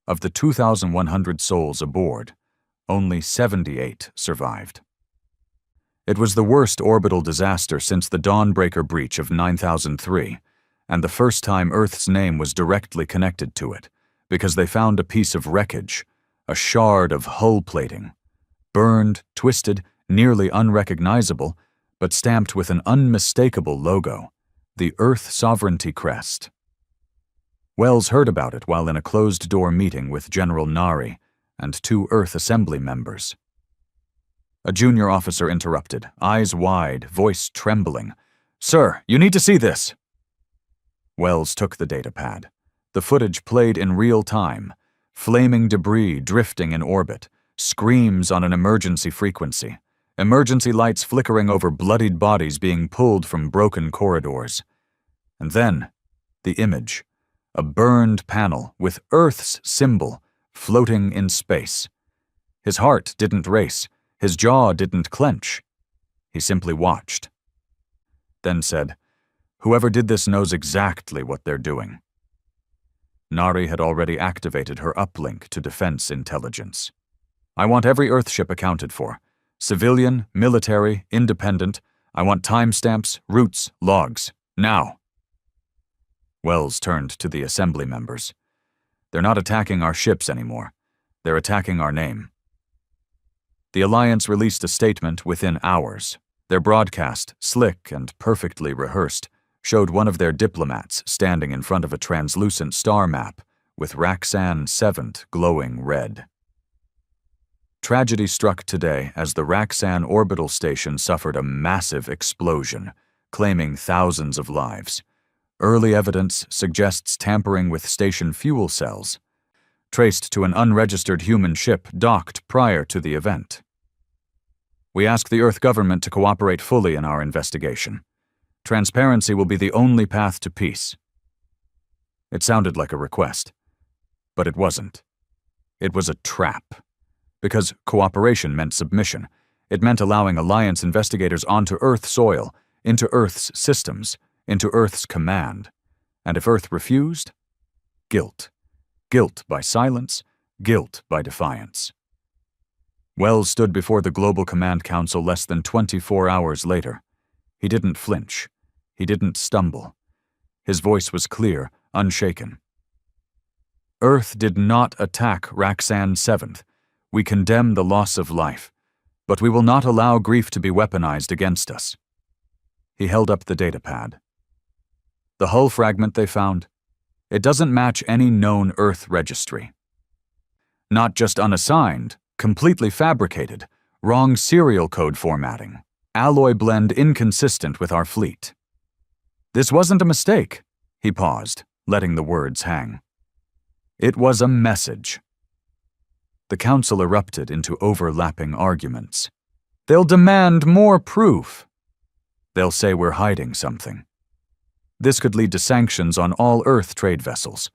Of the 2,100 souls aboard, only 78 survived. It was the worst orbital disaster since the Dawnbreaker breach of 9003, and the first time Earth's name was directly connected to it, because they found a piece of wreckage, a shard of hull plating, burned, twisted, nearly unrecognizable, but stamped with an unmistakable logo, the Earth Sovereignty crest. Wells heard about it while in a closed-door meeting with General Nari and 2 Earth Assembly members. A junior officer interrupted, eyes wide, voice trembling. "Sir, you need to see this." Wells took the datapad. The footage played in real time, flaming debris drifting in orbit, screams on an emergency frequency, emergency lights flickering over bloodied bodies being pulled from broken corridors. And then, the image, a burned panel with Earth's symbol floating in space. His heart didn't race, his jaw didn't clench. He simply watched. Then said, "Whoever did this knows exactly what they're doing." Nari had already activated her uplink to defense intelligence. "I want every Earthship accounted for. Civilian, military, independent. I want timestamps, routes, logs. Now." Wells turned to the assembly members. "They're not attacking our ships anymore. They're attacking our name." The Alliance released a statement within hours. Their broadcast, slick and perfectly rehearsed, showed one of their diplomats standing in front of a translucent star map with Raksan 7th glowing red. Tragedy struck today as the Raksan orbital station suffered a massive explosion, claiming thousands of lives. Early evidence suggests tampering with station fuel cells, traced to an unregistered human ship docked prior to the event. "We ask the Earth government to cooperate fully in our investigation. Transparency will be the only path to peace." It sounded like a request, but it wasn't. It was a trap. Because cooperation meant submission. It meant allowing Alliance investigators onto Earth soil, into Earth's systems, into Earth's command. And if Earth refused? Guilt. Guilt by silence, guilt by defiance. Wells stood before the Global Command Council less than 24 hours later. He didn't flinch. He didn't stumble. His voice was clear, unshaken. "Earth did not attack Raksan 7th. We condemn the loss of life, but we will not allow grief to be weaponized against us." He held up the datapad. The hull fragment they found, it doesn't match any known Earth registry. Not just unassigned, completely fabricated, wrong serial code formatting, alloy blend inconsistent with our fleet. "This wasn't a mistake," he paused, letting the words hang. "It was a message." The council erupted into overlapping arguments. "They'll demand more proof." "They'll say we're hiding something." "This could lead to sanctions on all Earth trade vessels.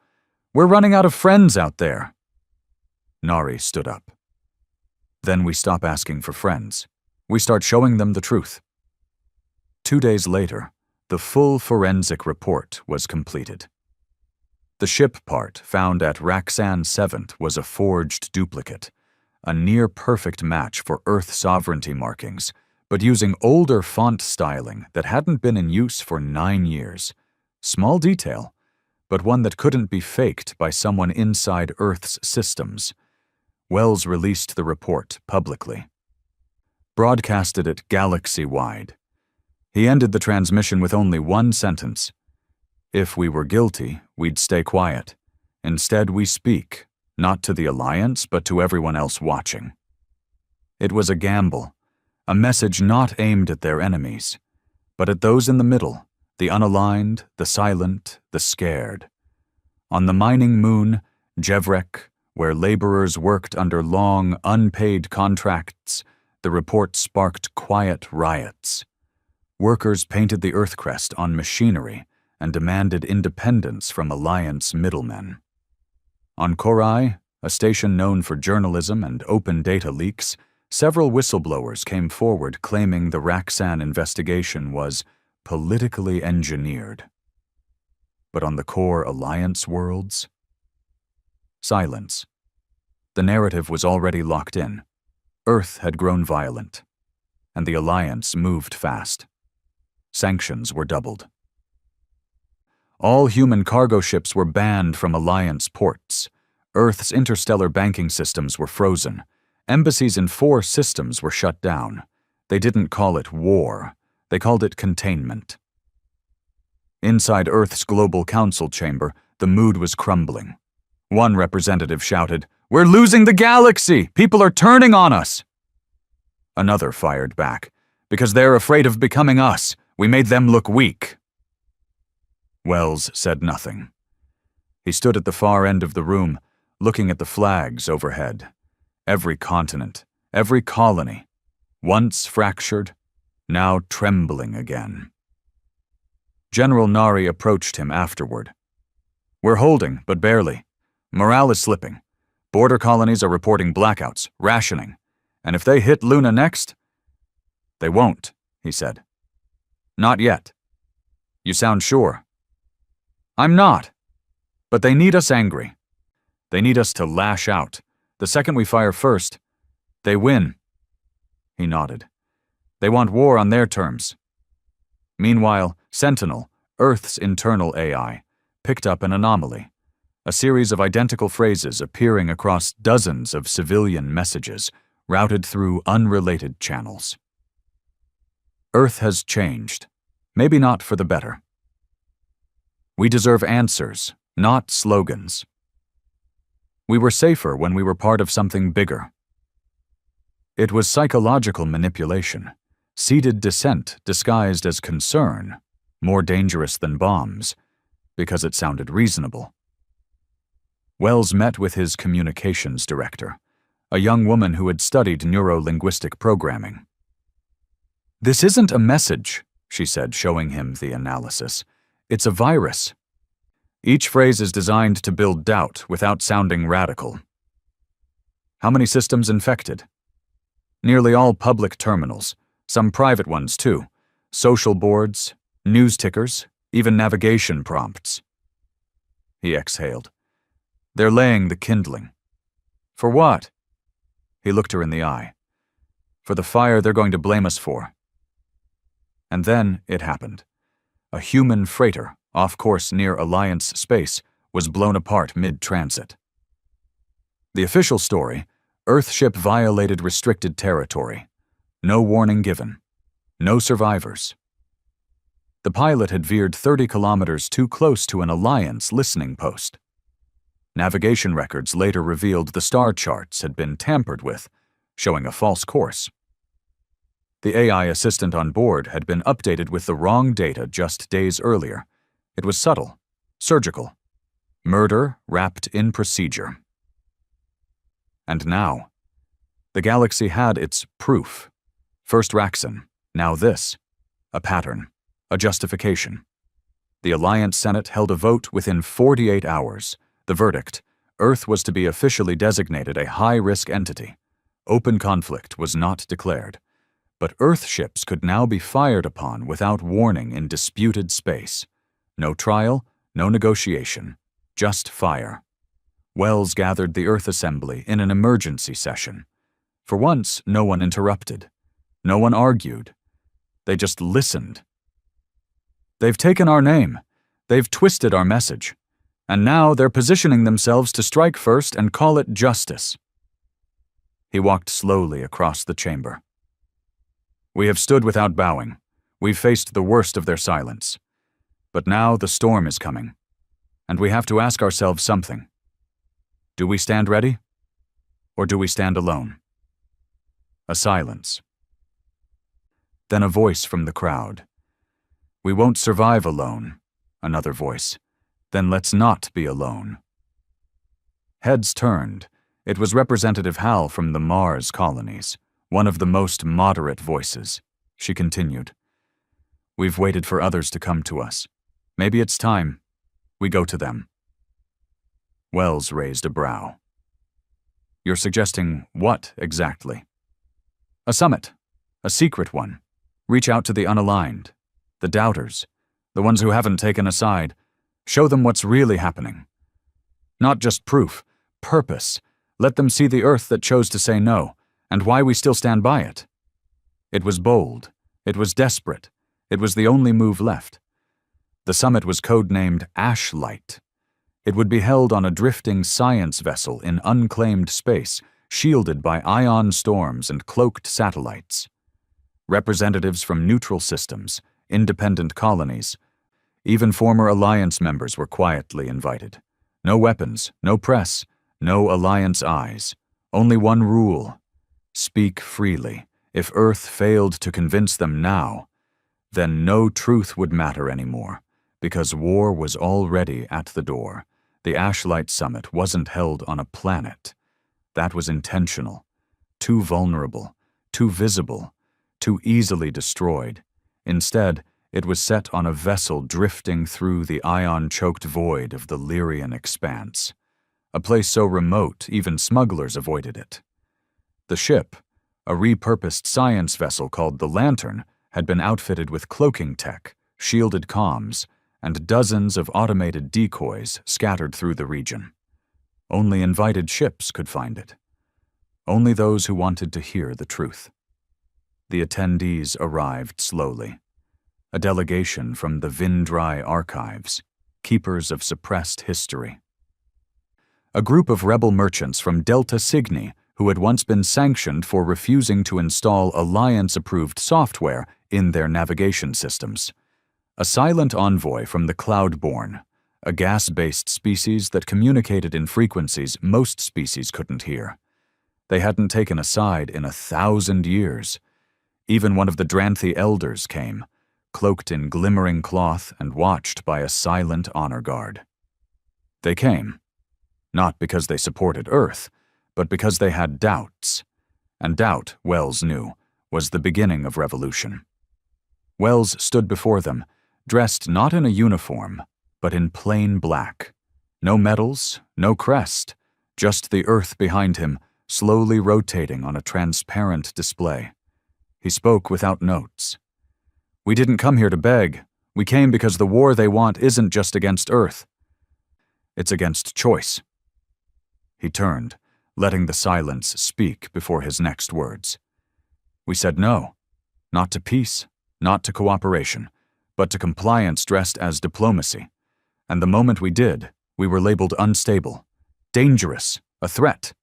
We're running out of friends out there." Nari stood up. "Then we stop asking for friends. We start showing them the truth." 2 days later, the full forensic report was completed. The ship part found at Raksan 7th was a forged duplicate, a near-perfect match for Earth sovereignty markings, but using older font styling that hadn't been in use for 9 years. Small detail, but one that couldn't be faked by someone inside Earth's systems. Wells released the report publicly. Broadcasted it galaxy-wide. He ended the transmission with only one sentence. If we were guilty, we'd stay quiet. Instead, we speak, not to the Alliance, but to everyone else watching. It was a gamble, a message not aimed at their enemies, but at those in the middle, the unaligned, the silent, the scared. On the mining moon, Jevrek, where laborers worked under long, unpaid contracts, the report sparked quiet riots. Workers painted the Earth crest on machinery and demanded independence from Alliance middlemen. On Korai, a station known for journalism and open data leaks, several whistleblowers came forward claiming the Raksan investigation was politically engineered. But on the core Alliance worlds? Silence. The narrative was already locked in. Earth had grown violent, and the Alliance moved fast. Sanctions were doubled. All human cargo ships were banned from Alliance ports. Earth's interstellar banking systems were frozen. Embassies in 4 systems were shut down. They didn't call it war. They called it containment. Inside Earth's Global Council chamber, the mood was crumbling. One representative shouted, "We're losing the galaxy! People are turning on us!" Another fired back, "Because they're afraid of becoming us. We made them look weak." Wells said nothing. He stood at the far end of the room, looking at the flags overhead. Every continent, every colony, once fractured, now trembling again. General Nari approached him afterward. "We're holding, but barely. Morale is slipping. Border colonies are reporting blackouts, rationing. And if they hit Luna next..." "They won't," he said. "Not yet." "You sound sure." "I'm not. But they need us angry. They need us to lash out. The second we fire first, they win." He nodded. "They want war on their terms." Meanwhile, Sentinel, Earth's internal AI, picked up an anomaly. A series of identical phrases appearing across dozens of civilian messages, routed through unrelated channels. Earth has changed, maybe not for the better. We deserve answers, not slogans. We were safer when we were part of something bigger. It was psychological manipulation, seeded dissent disguised as concern, more dangerous than bombs, because it sounded reasonable. Wells met with his communications director, a young woman who had studied neuro-linguistic programming. "This isn't a message," she said, showing him the analysis. "It's a virus. Each phrase is designed to build doubt without sounding radical." "How many systems infected?" "Nearly all public terminals, some private ones too. Social boards, news tickers, even navigation prompts." He exhaled. "They're laying the kindling." "For what?" He looked her in the eye. "For the fire they're going to blame us for." And then it happened. A human freighter, off course near Alliance space, was blown apart mid-transit. The official story: Earthship violated restricted territory. No warning given. No survivors. The pilot had veered 30 kilometers too close to an Alliance listening post. Navigation records later revealed the star charts had been tampered with, showing a false course. The AI assistant on board had been updated with the wrong data just days earlier. It was subtle, surgical. Murder wrapped in procedure. And now, the galaxy had its proof. First Raksan, now this. A pattern, a justification. The Alliance Senate held a vote within 48 hours. The verdict: Earth was to be officially designated a high-risk entity. Open conflict was not declared. But Earth ships could now be fired upon without warning in disputed space. No trial, no negotiation, just fire. Wells gathered the Earth Assembly in an emergency session. For once, no one interrupted. No one argued. They just listened. "They've taken our name. They've twisted our message. And now they're positioning themselves to strike first and call it justice." He walked slowly across the chamber. "We have stood without bowing. We've faced the worst of their silence. But now the storm is coming, and we have to ask ourselves something. Do we stand ready? Or do we stand alone?" A silence. Then a voice from the crowd. "We won't survive alone." Another voice. "Then let's not be alone." Heads turned. It was Representative Hal from the Mars colonies, one of the most moderate voices. She continued, "We've waited for others to come to us. Maybe it's time we go to them." Wells raised a brow. "You're suggesting what exactly?" "A summit. A secret one. Reach out to the unaligned, the doubters, the ones who haven't taken a side. Show them what's really happening. Not just proof, purpose. Let them see the Earth that chose to say no, and why we still stand by it." It was bold. It was desperate. It was the only move left. The summit was codenamed Ashlight. It would be held on a drifting science vessel in unclaimed space, shielded by ion storms and cloaked satellites. Representatives from neutral systems, independent colonies, even former Alliance members were quietly invited. No weapons, no press, no Alliance eyes. Only one rule: speak freely. If Earth failed to convince them now, then no truth would matter anymore, because war was already at the door. The Ashlight Summit wasn't held on a planet. That was intentional. Too vulnerable, too visible, too easily destroyed. Instead, it was set on a vessel drifting through the ion-choked void of the Lyrian expanse. A place so remote, even smugglers avoided it. The ship, a repurposed science vessel called the Lantern, had been outfitted with cloaking tech, shielded comms, and dozens of automated decoys scattered through the region. Only invited ships could find it. Only those who wanted to hear the truth. The attendees arrived slowly. A delegation from the Vindrai archives, keepers of suppressed history. A group of rebel merchants from Delta Cygni who had once been sanctioned for refusing to install Alliance-approved software in their navigation systems. A silent envoy from the Cloudborn, a gas-based species that communicated in frequencies most species couldn't hear. They hadn't taken a side in 1,000 years. Even one of the Dranthi elders came, cloaked in glimmering cloth and watched by a silent honor guard. They came, not because they supported Earth, but because they had doubts. And doubt, Wells knew, was the beginning of revolution. Wells stood before them, dressed not in a uniform, but in plain black. No medals, no crest, just the Earth behind him, slowly rotating on a transparent display. He spoke without notes. "We didn't come here to beg. We came because the war they want isn't just against Earth. It's against choice." He turned, letting the silence speak before his next words. "We said no, not to peace, not to cooperation, but to compliance dressed as diplomacy. And the moment we did, we were labeled unstable, dangerous, a threat.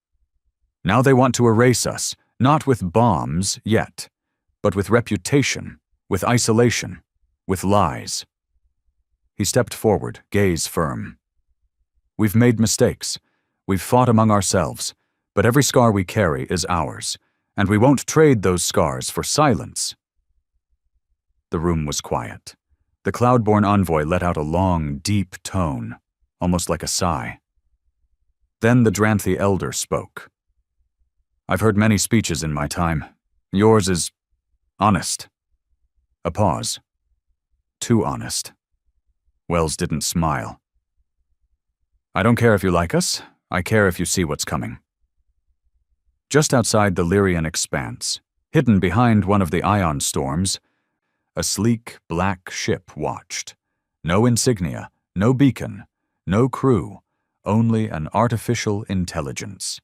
Now they want to erase us, not with bombs yet, but with reputation, with isolation, with lies." He stepped forward, gaze firm. "We've made mistakes. We've fought among ourselves, but every scar we carry is ours, and we won't trade those scars for silence." The room was quiet. The Cloudborn envoy let out a long, deep tone, almost like a sigh. Then the Dranthi elder spoke. "I've heard many speeches in my time. Yours is honest." A pause. Too honest. Wells didn't smile. "I don't care if you like us. I care if you see what's coming." Just outside the Lyrian expanse, Hidden behind one of the ion storms, a sleek, black ship watched. No insignia, no beacon, no crew, only an artificial intelligence.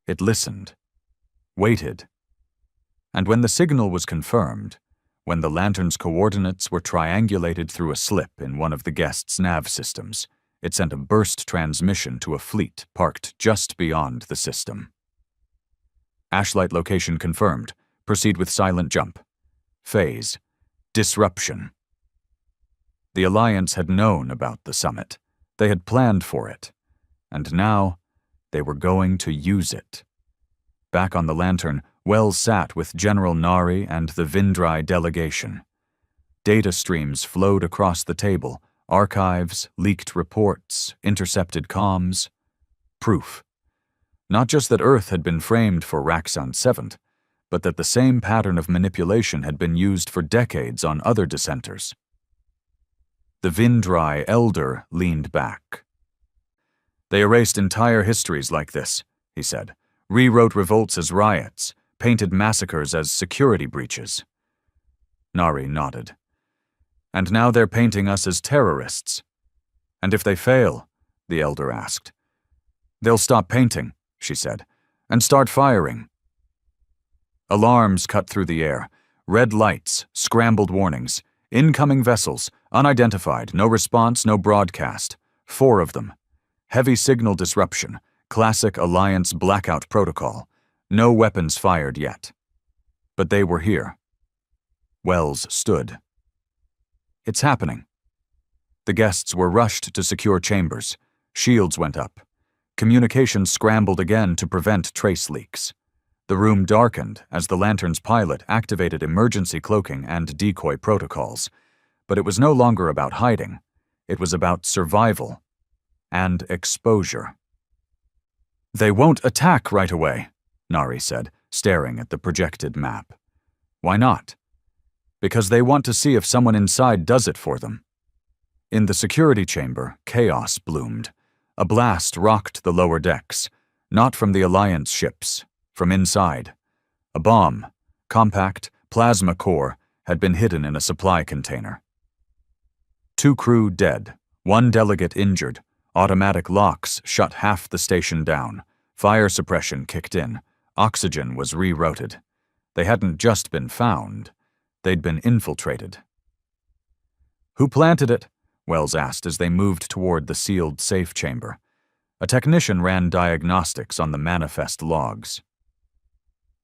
It listened, waited, and when the signal was confirmed, when the lantern's coordinates were triangulated through a slip in one of the guests' nav systems, it sent a burst transmission to a fleet parked just beyond the system. Ashlight location confirmed. Proceed with silent jump. Phase: disruption. The Alliance had known about the summit. They had planned for it. And now, they were going to use it. Back on the lantern, Wells sat with General Nari and the Vindrai delegation. Data streams flowed across the table, archives, leaked reports, intercepted comms. Proof. Not just that Earth had been framed for Raxon 7th, but that the same pattern of manipulation had been used for decades on other dissenters. The Vindrai elder leaned back. They erased entire histories like this, he said, rewrote revolts as riots, painted massacres as security breaches. Nari nodded. And now they're painting us as terrorists. And if they fail, the elder asked. They'll stop painting, she said, and start firing. Alarms cut through the air. Red lights, scrambled warnings. Incoming vessels, unidentified, no response, no broadcast. 4 of them. Heavy signal disruption, classic Alliance blackout protocol. No weapons fired yet. But they were here. Wells stood. It's happening. The guests were rushed to secure chambers. Shields went up. Communications scrambled again to prevent trace leaks. The room darkened as the lantern's pilot activated emergency cloaking and decoy protocols. But it was no longer about hiding. It was about survival and exposure. They won't attack right away, Nari said, staring at the projected map. Why not? Because they want to see if someone inside does it for them. In the security chamber, chaos bloomed. A blast rocked the lower decks, not from the Alliance ships, from inside. A bomb, compact, plasma core, had been hidden in a supply container. 2 crew dead, 1 delegate injured. Automatic locks shut half the station down. Fire suppression kicked in. Oxygen was rerouted. They hadn't just been found. They'd been infiltrated. Who planted it? Wells asked as they moved toward the sealed safe chamber. A technician ran diagnostics on the manifest logs.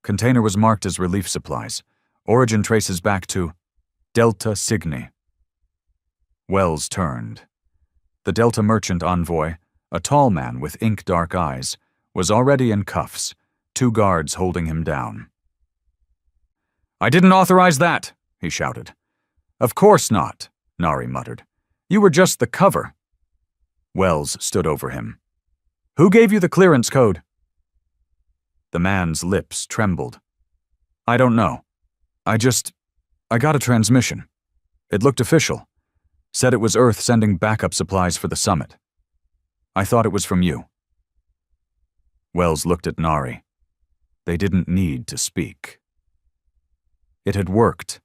Container was marked as relief supplies. Origin traces back to Delta Cygni. Wells turned. The Delta merchant envoy, a tall man with ink-dark eyes, was already in cuffs, 2 guards holding him down. I didn't authorize that, he shouted. Of course not, Nari muttered. You were just the cover. Wells stood over him. Who gave you the clearance code? The man's lips trembled. I don't know. I got a transmission. It looked official. Said it was Earth sending backup supplies for the summit. I thought it was from you. Wells looked at Nari. They didn't need to speak. It had worked.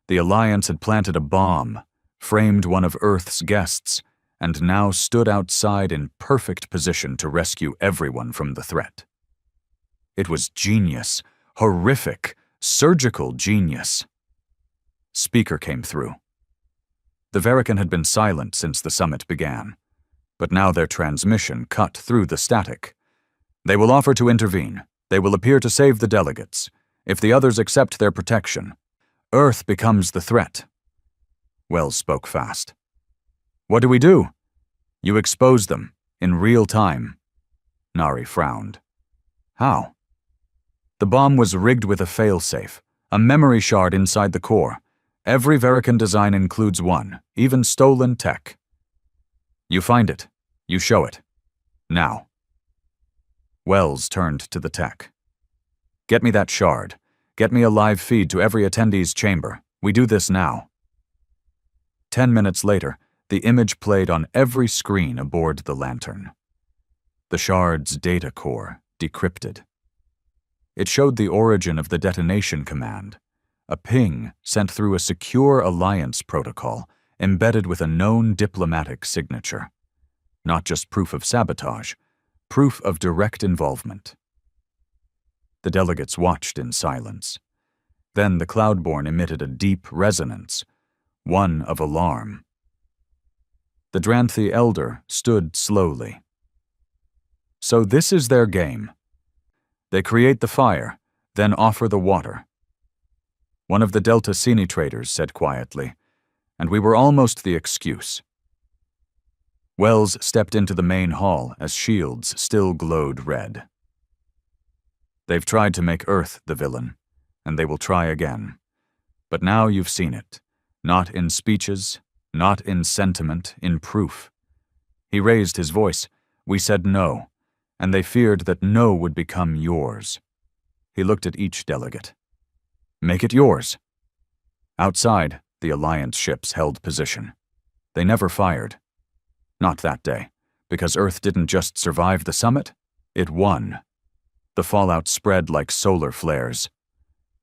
The Alliance had planted a bomb, framed one of Earth's guests, and now stood outside in perfect position to rescue everyone from the threat. It was genius, horrific, surgical genius. Speaker came through. The Verican had been silent since the summit began, but now their transmission cut through the static. They will offer to intervene. They will appear to save the delegates. If the others accept their protection, Earth becomes the threat. Wells spoke fast. What do we do? You expose them, in real time. Nari frowned. How? The bomb was rigged with a failsafe, a memory shard inside the core. Every Verican design includes one, even stolen tech. You find it. You show it. Now. Wells turned to the tech. Get me that shard. Get me a live feed to every attendee's chamber. We do this now. 10 minutes later, the image played on every screen aboard the lantern. The shard's data core decrypted. It showed the origin of the detonation command, a ping sent through a secure alliance protocol embedded with a known diplomatic signature. Not just proof of sabotage, proof of direct involvement. The delegates watched in silence. Then the Cloudborn emitted a deep resonance, one of alarm. The Dranthi elder stood slowly. So this is their game. They create the fire, then offer the water. One of the Delta Cine traders said quietly, and we were almost the excuse. Wells stepped into the main hall as shields still glowed red. They've tried to make Earth the villain, and they will try again. But now you've seen it, not in speeches, not in sentiment, in proof. He raised his voice. We said no, and they feared that no would become yours. He looked at each delegate. Make it yours. Outside, the Alliance ships held position. They never fired. Not that day, because Earth didn't just survive the summit, it won. The fallout spread like solar flares.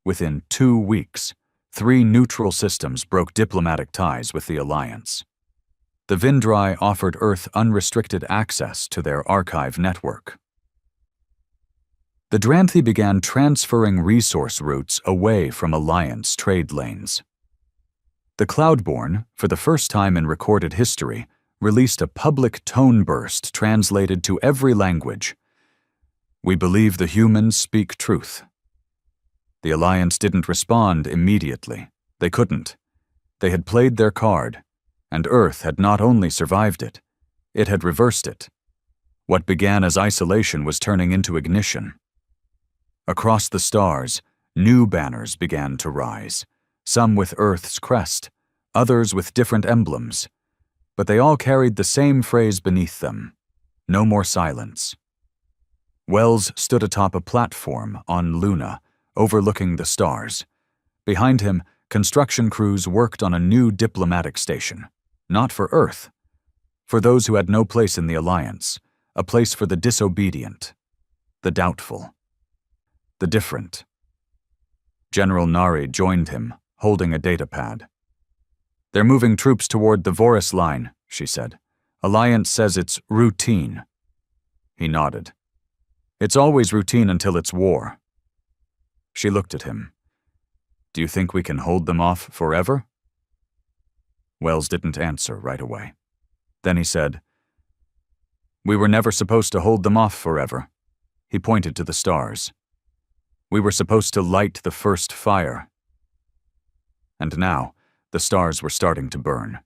Within 2 weeks, 3 neutral systems broke diplomatic ties with the Alliance. The Vindrai offered Earth unrestricted access to their archive network. The Dranthi began transferring resource routes away from Alliance trade lanes. The Cloudborn, for the first time in recorded history, released a public tone burst translated to every language. We believe the humans speak truth. The Alliance didn't respond immediately. They couldn't. They had played their card, and Earth had not only survived it, it had reversed it. What began as isolation was turning into ignition. Across the stars, new banners began to rise, some with Earth's crest, others with different emblems. But they all carried the same phrase beneath them: no more silence. Wells stood atop a platform on Luna, overlooking the stars. Behind him, construction crews worked on a new diplomatic station, not for Earth, for those who had no place in the Alliance, a place for the disobedient, the doubtful, the different. General Nari joined him, holding a datapad. They're moving troops toward the Voris line, she said. Alliance says it's routine. He nodded. It's always routine until it's war. She looked at him. Do you think we can hold them off forever? Wells didn't answer right away. Then he said, We were never supposed to hold them off forever. He pointed to the stars. We were supposed to light the first fire. And now, the stars were starting to burn.